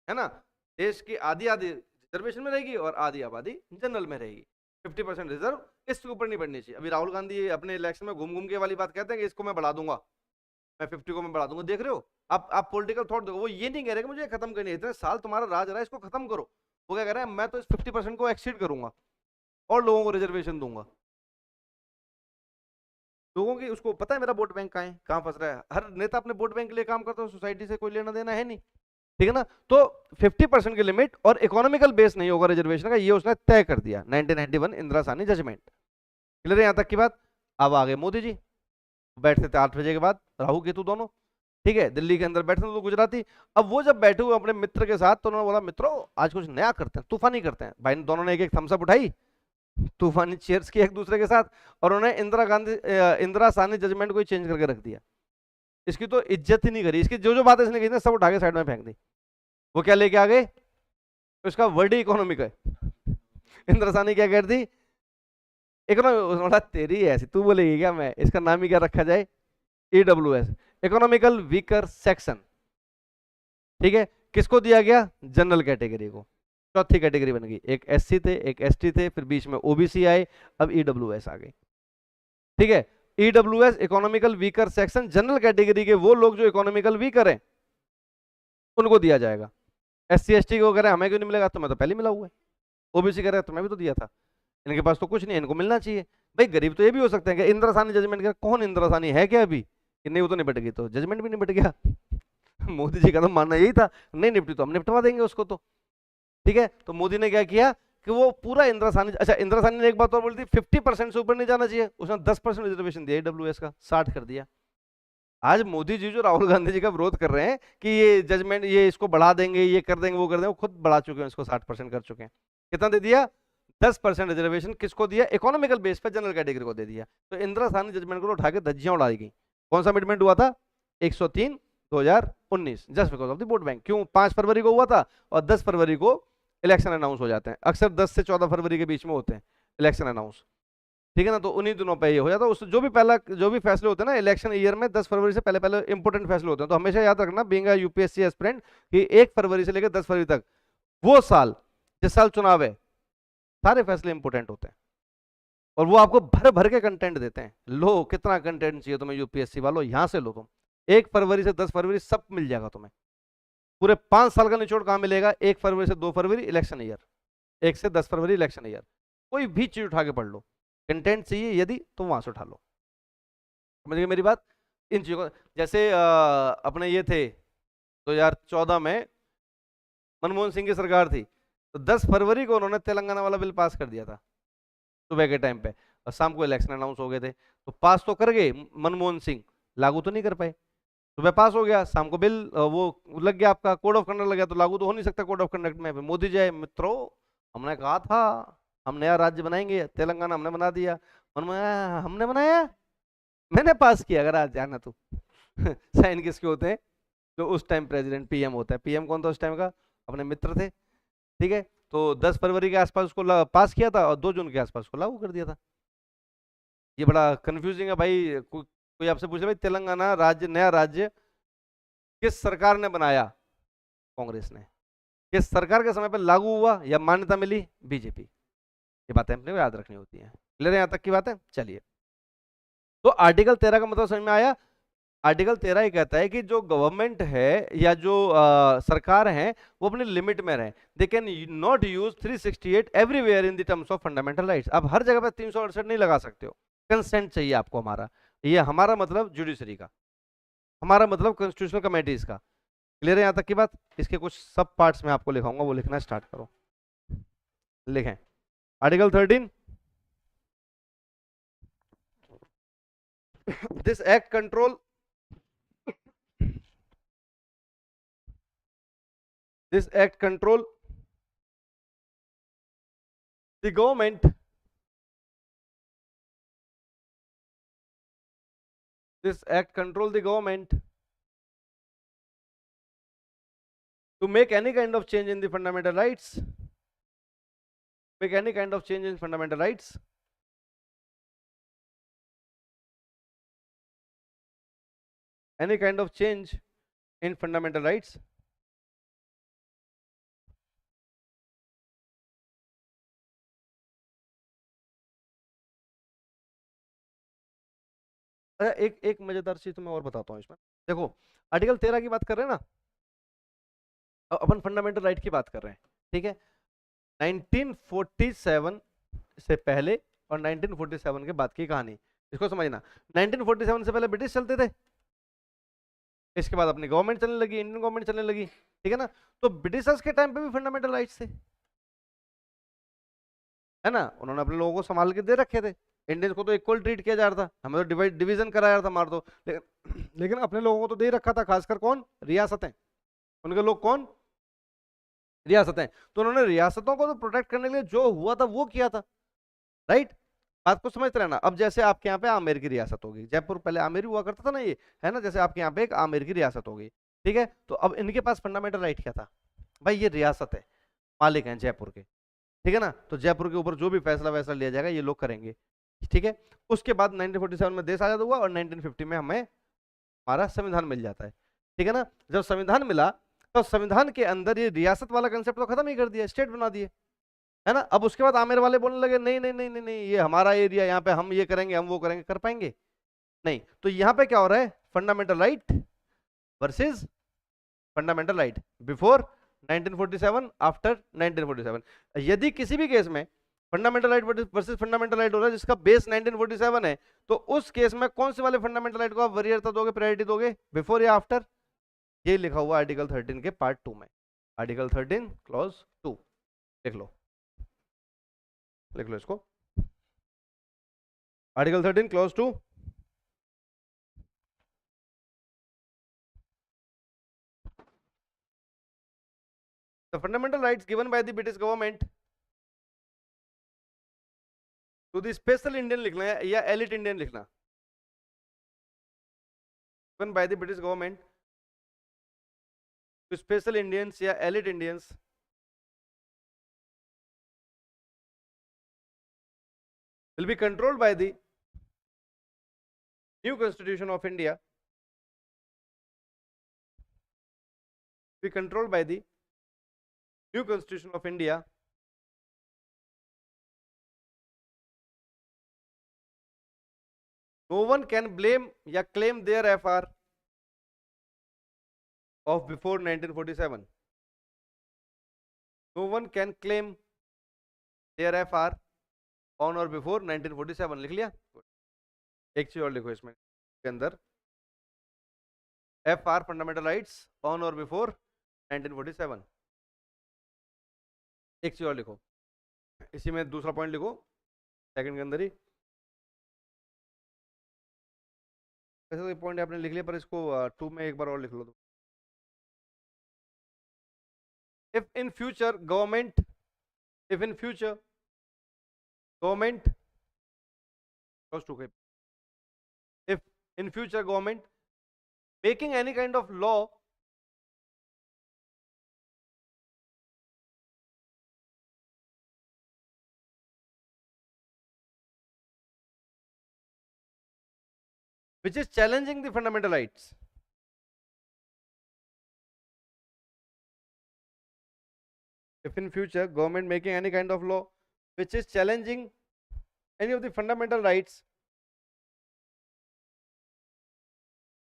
है ना। देश की आधी आधी रिजर्वेशन में रहेगी और आधी आबादी जनरल में रहेगी। 50% रिजर्व, इसके ऊपर नहीं बढ़नी चाहिए। अभी राहुल गांधी अपने इलेक्शन में घूम घूम के वाली बात कहते हैं कि इसको मैं बढ़ा दूंगा, मैं 50 को मैं बढ़ा दूंगा। देख रहे हो आप पॉलिटिकल थॉट देखो, वो ये नहीं कह रहे कि मुझे खत्म करनी है, इतने साल तुम्हारा राज रहा है, इसको खत्म करो। वो क्या कह रहे हैं, मैं तो इस 50% को एक्सीड करूंगा और लोगों को रिजर्वेशन दूंगा। लोगों की उसको पता है मेरा वोट बैंक कहाँ है, कहाँ फंस रहा है। हर नेता अपने वोट बैंक के लिए काम करता है, सोसाइटी से कोई लेना देना है नहीं, ठीक है ना। तो 50% की लिमिट और इकोनॉमिकल बेस नहीं होगा रिजर्वेशन का, ये उसने तय कर दिया 1991 इंदिरा साहनी जजमेंट। क्लियर है यहां तक की बात? अब आ गए मोदी जी, बैठते थे 8 बजे के बाद, राहु केतु दोनों, ठीक है, दिल्ली के अंदर बैठे थे तो गुजराती। अब वो जब बैठे हुए अपने मित्र के साथ, तो उन्होंने बोला मित्रों आज कुछ नया करते हैं, तूफानी करते हैं। भाई दोनों ने एक एक थम्स अप उठाई, तूफानी चीयर्स की एक दूसरे के साथ, और उन्होंने इंदिरा साहनी जजमेंट को चेंज करके रख दिया। इसकी तो इज्जत ही नहीं करी, इसकी जो जो बातें इसने कही ना सब उठा के साइड में फेंक दी। वो क्या लेके आ गए? उसका वर्ड ही इकोनॉमिक है। इंदिरा साहनी क्या कर दी? इकोनॉमिक, तेरी ऐसी तू बोलेगी क्या? मैं इसका नाम ही क्या रखा जाए? EWS, इकोनॉमिकल वीकर सेक्शन, ठीक है। किसको दिया गया? जनरल कैटेगरी को। चौथी कैटेगरी बन गई, एक SC थे, एक ST थे, फिर बीच में OBC आए, अब EWS आ गई, ठीक है। EWS economical weaker section, general category के वो लोग जो इकोनॉमिकल वीकर हैं उनको दिया जाएगा। SC ST को कह रहे हमें क्यों नहीं मिलेगा? तुम्हें तो पहले मिला हुआ है। OBC कह रहे तुम्हें भी तो दिया था, इनके पास तो कुछ नहीं है, इनको मिलना चाहिए। भाई गरीब तो ये भी हो सकते हैं कि इंदिरा साहनी जजमेंट कर, कौन इंदिरा साहनी है क्या अभी कि नहीं? वो तो निपट गई, तो जजमेंट भी निपट गया। मोदी जी का तो मानना यही था, नहीं निपटी तो हम निपटवा देंगे उसको, तो ठीक है। तो मोदी ने क्या किया कि वो पूरा इंदिरा साहनी, अच्छा इंदिरा साहनी ने एक बात और बोली थी, 50% से ऊपर नहीं जाना चाहिए, उसने 10% रिजर्वेशन दिया EWS का, 60 कर दिया। आज मोदी जी जो राहुल गांधी जी का विरोध कर रहे हैं कि ये जजमेंट, ये इसको बढ़ा देंगे, ये कर देंगे, वो कर देंगे, वो खुद बढ़ा चुके हैं, इसको 60% कर चुके हैं। कितना दे दिया? 10% रिजर्वेशन। किसको दिया? इकोनॉमिकल बेस पे जनरल कैटेगरी को दे दिया। तो इंदिरा साहनी जजमेंट को उठा के धज्जियां उड़ाई गई। कौन सा अमेंडमेंट हुआ था? 103/2019, 19, just because of the vote bank. क्यों? 5 फरवरी को हुआ था और 10 फरवरी को इलेक्शन अनाउंस हो जाते हैं, अक्सर 10 से 14 फरवरी के बीच में होते हैं इलेक्शन अनाउंस, ठीक है ना। तो उन्हीं दिनों पे ये हो जाता है। उस जो भी फैसले होते हैं ना इलेक्शन ईयर में, 10 फरवरी से पहले पहले इंपॉर्टेंट फैसले होते हैं। तो हमेशा याद रखना बीइंग अ यूपीएससी एस्पिरेंट कि 1 फरवरी से लेकर 10 फरवरी तक, वो साल जिस साल चुनाव है, सारे फैसले इंपॉर्टेंट होते हैं और वो आपको भर भर के कंटेंट देते हैं। लो कितना कंटेंट चाहिए तुम्हें यूपीएससी वालों, यहां से लो तुम। 1 फरवरी से 10 फरवरी सब मिल जाएगा तुम्हें। पूरे 5 साल का निचोड़ कहां मिलेगा? 1 फरवरी से 2 फरवरी इलेक्शन ईयर, 1 से 10 फरवरी इलेक्शन ईयर। कोई भी चीज उठा के पढ़ लो, कंटेंट चाहिए यदि तो वहां से उठा लो। समझ गए मेरी बात? इन चीजों को, जैसे अपने ये थे 2014 में मनमोहन सिंह की सरकार थी, तो 10 फरवरी को उन्होंने तेलंगाना वाला बिल पास कर दिया था सुबह के टाइम पे, और शाम को इलेक्शन अनाउंस हो गए थे। तो पास तो कर गए मनमोहन सिंह, लागू तो नहीं कर पाए। सुबह पास हो गया, शाम को बिल वो लग गया, आपका कोड ऑफ कंडक्ट लग गया, तो लागू तो हो नहीं सकता कोड ऑफ कंडक्ट में। मोदी जी मित्रों, हमने कहा था हम नया राज्य बनाएंगे, तेलंगाना हमने बना दिया। हमने बनाया, मैंने पास किया, अगर आज जाना तो साइन किसके होते हैं? जो उस टाइम प्रेसिडेंट पीएम होता है। पीएम कौन था उस टाइम का? अपने मित्र थे, ठीक है। तो 10 फरवरी के आसपास उसको पास किया था और 2 जून के आसपास उसको लागू कर दिया था। ये बड़ा कंफ्यूजिंग है भाई। कोई आपसे पूछे भाई तेलंगाना राज्य, नया राज्य किस सरकार ने बनाया? कांग्रेस ने। किस सरकार के समय पर लागू हुआ या मान्यता मिली? बीजेपी। ये बातें अपने को याद रखनी होती हैं। क्लियर है यहाँ तक की बात है? चलिए, तो आर्टिकल 13 का मतलब समझ में आया। आर्टिकल 13 ये कहता है कि जो गवर्नमेंट है या जो सरकार है वो अपनी लिमिट में रहे। They can not use 368 everywhere in the terms of fundamental rights. आप हर जगह पे 368 नहीं लगा सकते हो, कंसेंट चाहिए आपको हमारा। ये हमारा मतलब जुडिशरी का, हमारा मतलब कॉन्स्टिट्यूशनल कमेटीज का। क्लियर है यहाँ तक की बात? इसके कुछ सब पार्ट्स में आपको लिखाऊंगा, वो लिखना स्टार्ट करो। लिखें article 13, this act control This act control the government. This act control the government to make any kind of change in the fundamental rights. Make any kind of change in fundamental rights. Any kind of change in fundamental rights. एक एक मजेदार चीज तो मैं और बताता हूँ इसमें। देखो आर्टिकल 13 की बात कर रहे हैं ना, अपन फंडामेंटल राइट की बात कर रहे हैं, ठीक है। 1947 से पहले और 1947 के बाद की कहानी, इसको समझना। 1947 से पहले ब्रिटिश चलते थे, इसके बाद अपनी गवर्नमेंट चलने लगी, इंडियन गवर्नमेंट चलने लगी, ठीक है ना। तो ब्रिटिशर्स के टाइम पे भी फंडामेंटल राइट्स थे, है ना। उन्होंने अपने लोगों को संभाल के दे रखे थे। इंडियंस को तो इक्वल ट्रीट किया जा रहा था, हमें तो डिवीजन कराया था, मार दो। लेकिन अपने लोगों को तो दे रखा था, खासकर कौन? रियासतें। उनके लोग कौन? रियासतें। तो उन्होंने रियासतों को तो प्रोटेक्ट करने के लिए जो हुआ था वो किया था, राइट। बात को समझते रहना। अब जैसे आपके यहाँ पे आमेर की रियासत होगी, जयपुर पहले आमेर हुआ करता था ना, ये है ना। जैसे आपके यहाँ पे एक आमेर की रियासत होगी, ठीक है। तो अब इनके पास फंडामेंटल राइट क्या था? भाई ये रियासत है, मालिक हैं जयपुर के, ठीक है ना। तो जयपुर के ऊपर जो भी फैसला वैसला लिया जाएगा ये लोग करेंगे, ठीक है। उसके बाद 1947 में देश आजाद हुआ और 1950 में हमें हमारा संविधान मिल जाता है, ठीक है ना। जब संविधान मिला तो संविधान के अंदर ये रियासत वाला कंसेप्ट तो खत्म ही कर दिया, स्टेट बना दिए, है ना। अब उसके बाद आमेर वाले बोलने लगे नहीं नहीं नहीं नहीं नहीं, ये हमारा एरिया, यहाँ पे हम ये करेंगे, हम वो करेंगे। कर पाएंगे? नहीं। तो यहाँ पे क्या हो रहा है? Fundamental right versus fundamental right before 1947, after 1947। यदि किसी भी केस में fundamental right versus fundamental right हो रहा है जिसका बेस 1947 है, तो उस केस में कौन से वाले फंडामेंटल राइट को आप वरीयता दोगे, प्रायोरिटी दोगे, बिफोर या आफ्टर? ये लिखा हुआ आर्टिकल 13 के पार्ट 2 में, आर्टिकल 13 क्लॉज 2। लिख लो, लिख लो इसको, article 13 clause 2। The fundamental rights given by the British government to the special Indian लिखना है या elite Indian लिखना, given by the British government special Indians या elite Indians will be controlled by the new constitution of India, be controlled by the new constitution of India, no one can blame या claim their FR of before 1947. No one can claim their FR on or before 1947. लिख लिया? एक चीज और लिखो इसमें के अंदर, FR फंडामेंटल राइट्स ऑन और बिफोर 1947. एक चीज और लिखो इसी में, दूसरा पॉइंट लिखो सेकंड के अंदर ही. वैसे तो पॉइंट आपने लिख लिया पर इसको 2 में एक बार और लिख लो. तो if in future government close to if in future government making any kind of law which is challenging the fundamental rights, if in future government making any kind of law which is challenging any of the fundamental rights,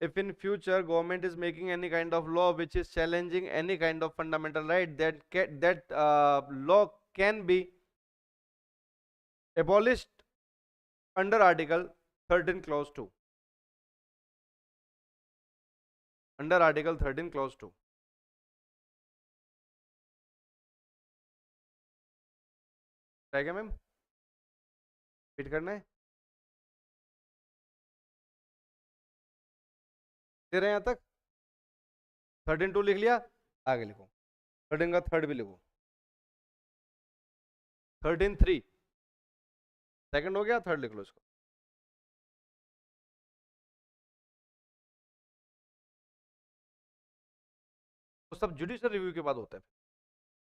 if in future government is making any kind of law which is challenging any kind of fundamental right, that law can be abolished under article 13 clause 2, under article 13 clause 2. क्या मैम रिपीट करना है? दे रहे हैं यहाँ तक? 13(2) लिख लिया, आगे लिखो 13 का थर्ड भी लिखो, 13(3) सेकंड हो गया, थर्ड लिख लो इसको. तो सब जुडिशियल रिव्यू के बाद होता है,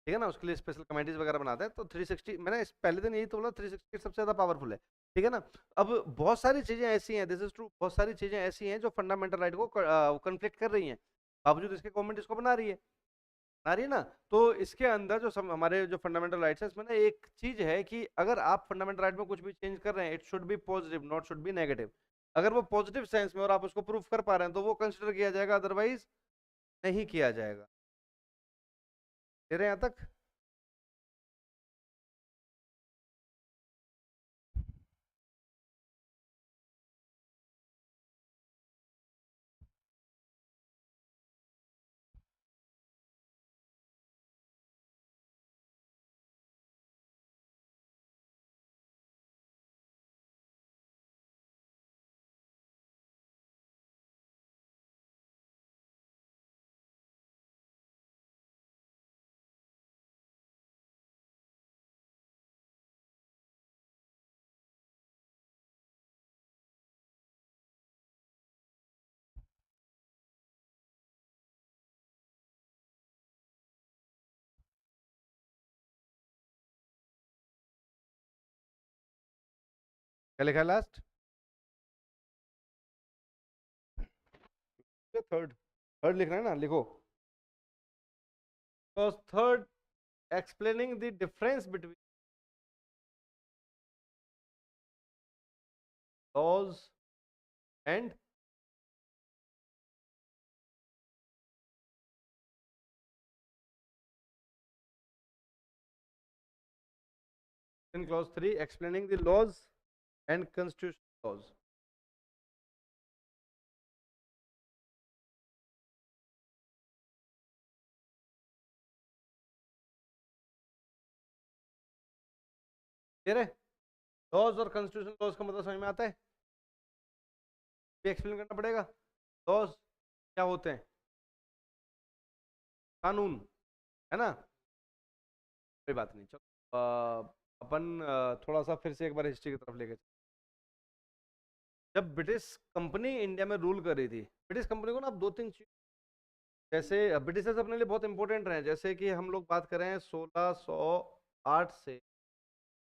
ठीक है ना, उसके लिए स्पेशल कमेटीज वगैरह बनाते हैं. तो 360 मैंने पहले दिन यही तो बोला, 360 सबसे ज्यादा पावरफुल है, ठीक है ना. अब बहुत सारी चीजें ऐसी हैं, दिस इज ट्रू, बहुत सारी चीजें ऐसी हैं जो फंडामेंटल राइट को कन्फ्लिक्ट कर रही हैं, बावजूद इसके गवर्नमेंट इसको बना रही है ना. तो इसके अंदर जो हमारे जो फंडामेंटल राइट्स है, इसमें ना एक चीज है कि अगर आप फंडामेंटल राइट में कुछ भी चेंज कर रहे हैं, it should be positive, not should be negative. अगर वो पॉजिटिव सेंस में और आप उसको प्रूफ कर पा रहे हैं तो वो कंसिडर किया जाएगा, अदरवाइज नहीं किया जाएगा. दे रहे हैं यहाँ तक? क्या लिखा है लास्ट? थर्ड, थर्ड लिखना है ना, लिखो. तो third, explaining the difference between laws and in clause 3 explaining the laws and constitutional laws. Laws और कॉन्स्टिट्यूशनल लॉज का मतलब समझ में आता है? एक्सप्लेन करना पड़ेगा. लॉज क्या होते हैं? कानून, है ना. कोई बात नहीं, चलो अपन थोड़ा सा फिर से एक बार हिस्ट्री की तरफ लेके. जब ब्रिटिश कंपनी इंडिया में रूल कर रही थी, ब्रिटिश कंपनी को ना आप 2-3 चीज जैसे ब्रिटिशर्स अपने लिए बहुत इंपॉर्टेंट रहे, जैसे कि हम लोग बात करें 1608 से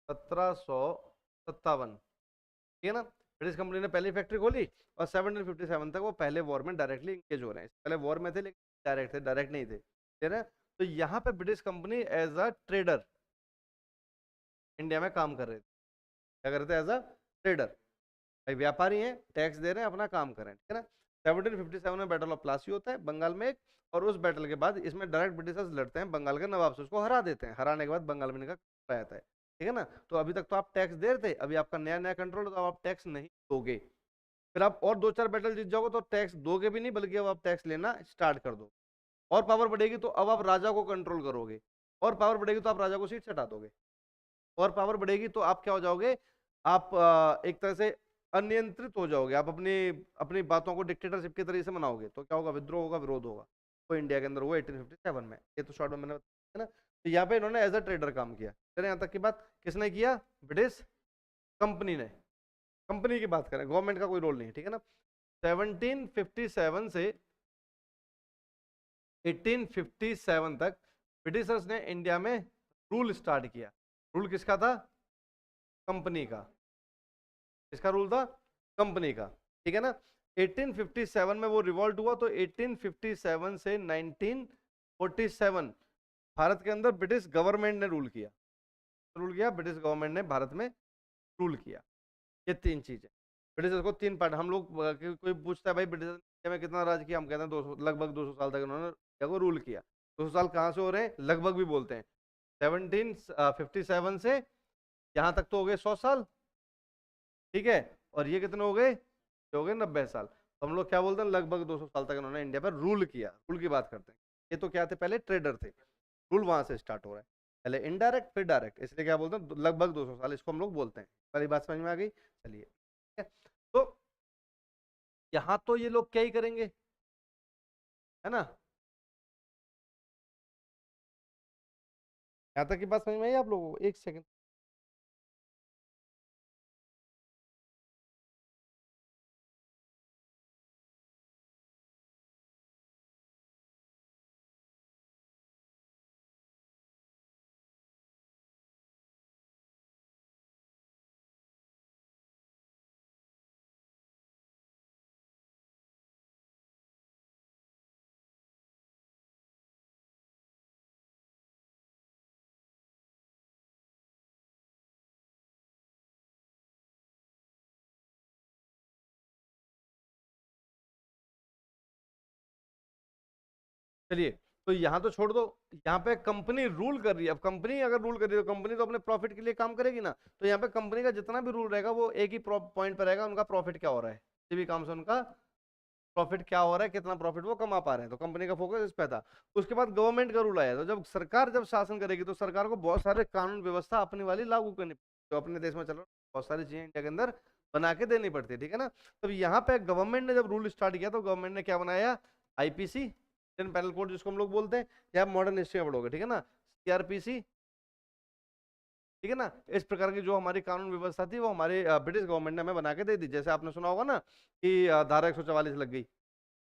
1757, ठीक है ना। ब्रिटिश कंपनी ने पहली फैक्ट्री खोली और 1757 तक वो पहले वॉर में डायरेक्टली इंगेज हो रहे हैं। पहले वॉर में थे लेकिन डायरेक्ट नहीं थे, ठीक है। तो यहाँ पे British company as a trader India में काम कर रहे थे। क्या कर रहे थे? एज अ ट्रेडर, भाई व्यापारी हैं, टैक्स दे रहे हैं, अपना काम कर रहे हैं, ठीक है ना। 1757 में बैटल ऑफ प्लासी होता है बंगाल में एक, और उस बैटल के बाद इसमें डायरेक्ट ब्रिटिशर्स लड़ते हैं बंगाल के नवाब से, उसको हरा देते हैं। हराने के बाद बंगाल में इनका जाता है, ठीक है ना। तो अभी तक तो आप टैक्स दे रहे थे, अभी आपका नया नया कंट्रोल, तो आप टैक्स नहीं दोगे। फिर आप और 2-4 बैटल जीत जाओगे तो टैक्स दोगे भी नहीं, बल्कि अब आप टैक्स लेना स्टार्ट कर दो। और पावर बढ़ेगी तो अब आप राजा को कंट्रोल करोगे, और पावर बढ़ेगी तो आप राजा को सीट से हटा दोगे, और पावर बढ़ेगी तो आप क्या हो जाओगे? आप एक तरह से अनियंत्रित हो जाओगे, आप अपनी अपनी बातों को डिक्टेटरशिप के तरीके से मनाओगे, तो क्या होगा? विद्रोह होगा, विरोध होगा। तो इंडिया के अंदर वो 1857 में, ये तो शॉर्ट में मैंने बताया, है ना। तो यहाँ पे इन्होंने एज अ ट्रेडर काम किया। चलिए यहाँ तक की बात किसने किया? ब्रिटिश कंपनी ने। कंपनी की बात करें, गवर्नमेंट का कोई रोल नहीं है, ठीक है ना। 1757 से 1857 तक ब्रिटिशर्स ने इंडिया में रूल स्टार्ट किया। रूल किसका था? कंपनी का। किसका रूल था? कंपनी का, ठीक है ना। 1857 में वो रिवॉल्ट हुआ, तो 1857 से 1947 भारत के अंदर ब्रिटिश गवर्नमेंट ने रूल किया। ब्रिटिश गवर्नमेंट ने भारत में रूल किया। ये 3 चीजें, ब्रिटिशर्स को 3 पार्ट। हम लोग कोई पूछता है भाई ब्रिटिश इंडिया में कितना राज किया, हम कहते हैं 200, लगभग 200 साल तक इन्होंने इंडिया को रूल किया। 200 साल कहाँ से हो रहे हैं? लगभग भी बोलते हैं। 1757 से यहाँ तक तो हो गए 100 साल, ठीक है। और ये कितने हो गए? हो गए 90 साल। तो हम लोग क्या बोलते हैं? लगभग 200 साल तक इन्होंने इंडिया पर रूल किया। रूल की बात करते हैं। ये तो क्या थे? पहले ट्रेडर थे। रूल वहां से स्टार्ट हो रहा है, पहले इनडायरेक्ट फिर डायरेक्ट, इसलिए क्या बोलते हैं? लगभग 200 साल इसको हम लोग बोलते हैं। पहली बात समझ में आ गई? चलिए, ठीक है। तो यहाँ तो ये लोग क्या ही करेंगे, है ना। यहाँ तक की बात समझ में आई आप लोगों को? एक सेकंड। चलिए, तो यहाँ तो छोड़ दो, यहाँ पे कंपनी रूल कर रही है। अब कंपनी अगर रूल कर रही है तो कंपनी तो अपने प्रॉफिट के लिए काम करेगी ना। तो यहाँ पे कंपनी का जितना भी रूल रहेगा वो एक ही पॉइंट पर रहेगा, उनका प्रॉफिट क्या हो रहा है। किसी भी काम से उनका प्रॉफिट क्या हो रहा है, कितना प्रॉफिट वो कमा पा रहे हैं, तो कंपनी का फोकस इस पे था। उसके बाद गवर्नमेंट का रूल आया, तो जब सरकार जब शासन करेगी तो सरकार को बहुत सारे कानून व्यवस्था अपनी वाली लागू करनी, जो अपने देश में चल रहा है बहुत सारी चीजें इंडिया के अंदर बना के देनी पड़ती है, ठीक है ना। तब यहाँ पे गवर्नमेंट ने जब रूल स्टार्ट किया तो गवर्नमेंट ने क्या बनाया? आईपीसी, इंडियन पेनल कोड जिसको हम लोग बोलते हैं, या मॉडर्न हिस्ट्री में पढ़ोगे, ठीक है ना। सीआरपीसी, ठीक है ना। इस प्रकार की जो हमारी कानून व्यवस्था थी वो हमारे ब्रिटिश गवर्नमेंट ने हमें बना के दे दी। जैसे आपने सुना होगा ना कि धारा 144 लग गई,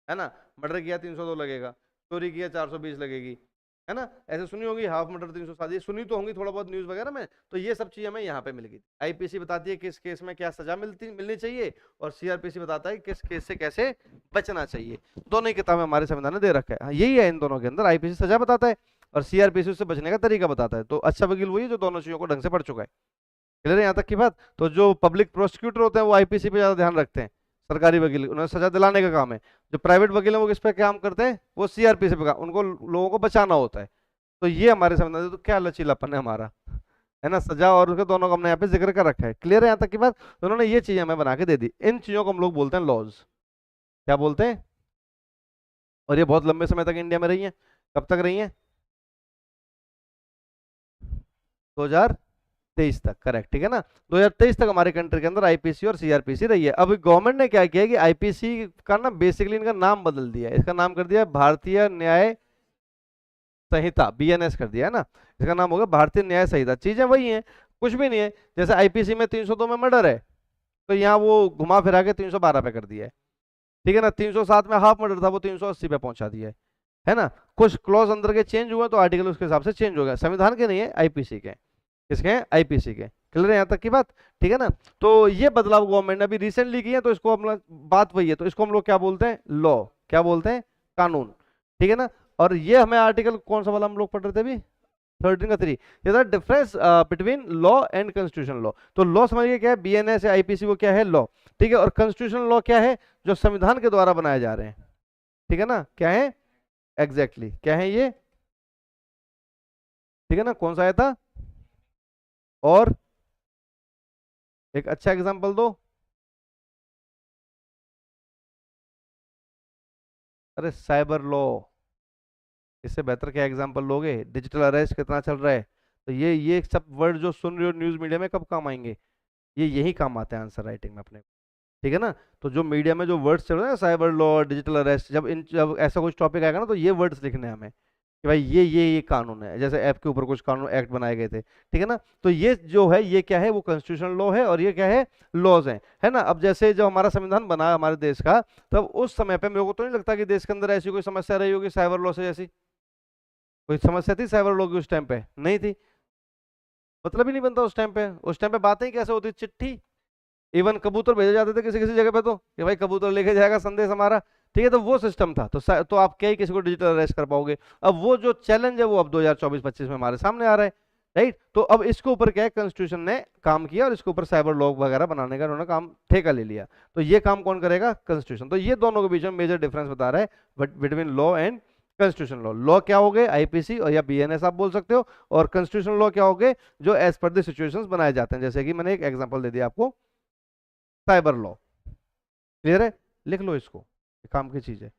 है ना। मर्डर किया 302 लगेगा, चोरी किया 420 लगेगी, है ना। ऐसे सुनी होगी, हाफ मर्डर 307, ये सुनी तो होंगी थोड़ा बहुत न्यूज वगैरह में। तो ये सब चीजें हमें यहाँ पे मिल गई। आईपीसी बताती है किस केस में क्या सजा मिलनी चाहिए, और सीआरपीसी बताता है किस केस से कैसे बचना चाहिए। दोनों ही किताबें हमारे संविधान ने दे रखा है। हाँ, यही है इन दोनों के अंदर। आईपीसी सजा बताता है और सीआरपीसी उससे बचने का तरीका बताता है। तो अच्छा वकील वही है जो दोनों चीजों को ढंग से पढ़ चुका है। क्लियर है यहाँ तक की बात? तो जो पब्लिक प्रोसिक्यूटर होते हैं वो आईपीसी पे ज्यादा ध्यान रखते हैं, सरकारी वकील उन्हें सजा दिलाने का काम है। जो प्राइवेट वकील है वो किस पे काम करते हैं? वो सीआरपीसी पे काम, उनको लोगों को बचाना होता है। तो ये हमारे संविधान, तो क्या लचीलापन है हमारा, है ना। सजा और उसके दोनों का हमने यहाँ पे जिक्र कर रखा है। क्लियर है यहाँ तक की बात? तो उन्होंने ये चीजें हमें बना के दे दी। इन चीजों को हम लोग बोलते हैं लॉज। क्या बोलते हैं? और ये बहुत लंबे समय तक इंडिया में रही है। कब तक रही है? 2023 तक, करेक्ट, ठीक है ना। 2023 तक हमारे कंट्री के अंदर आईपीसी और सीआरपीसी रही है। अब गवर्नमेंट ने क्या किया कि आईपीसी का ना बेसिकली इनका नाम बदल दिया है। इसका नाम कर दिया भारतीय न्याय संहिता, बीएनएस कर दिया है ना। इसका नाम होगा भारतीय न्याय संहिता। चीजें वही हैं, कुछ भी नहीं है। जैसे आईपीसी में 302 में मर्डर है, तो यहाँ वो घुमा फिरा के 312 पे कर दिया है, ठीक है ना। 307 में हाफ मर्डर था, वो 380 पे पहुंचा दिया है। है ना। कुछ क्लॉज अंदर के चेंज हुए तो आर्टिकल उसके हिसाब से चेंज हो गया, संविधान के नहीं है, आईपीसी के। किसके हैं? आईपीसी के। क्लियर है यहाँ तक की बात? ठीक है ना। तो ये बदलाव गवर्नमेंट ने अभी रिसेंटली किया है, तो इसको हम बात वही है, तो इसको हम लोग क्या बोलते हैं? लॉ। क्या बोलते हैं? कानून। ठीक है ना। और ये हमें आर्टिकल कौन सा वाला हम लोग पढ़ रहे थे अभी? 13 का 3। ये difference between law and constitution law. तो लॉ समझिए क्या है, बीएनएस या आईपीसी वो क्या है? लॉ। ठीक है। और कॉन्स्टिट्यूशन लॉ क्या है? जो संविधान के द्वारा बनाए जा रहे हैं। ठीक है ना। क्या है? एग्जैक्टली क्या है ये? ठीक है ना। कौन सा आया था? और एक अच्छा एग्जांपल दो। अरे साइबर लॉ, इससे बेहतर क्या एग्जांपल लोगे? डिजिटल अरेस्ट कितना चल रहा है, तो ये सब वर्ड जो सुन रहे हो न्यूज मीडिया में, कब काम आएंगे? ये यही काम आते हैं आंसर राइटिंग में अपने। ठीक है ना। तो जो मीडिया में जो वर्ड्स चल रहे हैं, साइबर लॉ, डिजिटल अरेस्ट, जब ऐसा कुछ टॉपिक आएगा ना, तो ये वर्ड्स लिखने हैं हमें कि भाई ये कानून है, जैसे ऐप के ऊपर कुछ कानून एक्ट बनाए गए थे। ठीक है ना। तो ये जो है ये क्या है? वो कॉन्स्टिट्यूशनल लॉ है, और ये क्या है? लॉज है ना। अब जैसे जब हमारा संविधान बना हमारे देश का, तब उस समय पे मेरे को तो नहीं लगता कि देश के अंदर ऐसी कोई समस्या रही होगी साइबर लॉ से जैसी। कोई समस्या थी साइबर लॉ की उस टाइम पे? नहीं थी। मतलब ही नहीं बनता उस टाइम पे। उस टाइम पे बातें ही कैसे होती? चिट्ठी। इवन कबूतर भेजे जाते थे किसी किसी जगह पे, तो कि भाई कबूतर लेके जाएगा संदेश हमारा। ठीक है। तो वो सिस्टम था, तो आप क्या ही किसी को डिजिटल अरेस्ट कर पाओगे? अब वो जो चैलेंज है वो अब 2024-25 में हमारे सामने आ रहा है। राइट। तो अब इसके ऊपर क्या है, कॉन्स्टिट्यूशन ने काम किया, और इसके ऊपर साइबर लॉ वगैरह बनाने का उन्होंने काम ठेका ले लिया। तो ये काम कौन करेगा? कॉन्स्टिट्यूशन। तो ये दोनों के बीच में मेजर डिफरेंस बता रहा है, but between law and constitution law. Law क्या हो गए? आईपीसी और या बीएनएस आप बोल सकते हो। और कॉन्स्टिट्यूशन लॉ क्या हो गए? जो एज पर द सिचुएशंस बनाए जाते हैं, जैसे कि मैंने एक एग्जांपल दे दिया आपको, साइबर लॉ। क्लियर है? लिख लो इसको, ये काम की चीज है।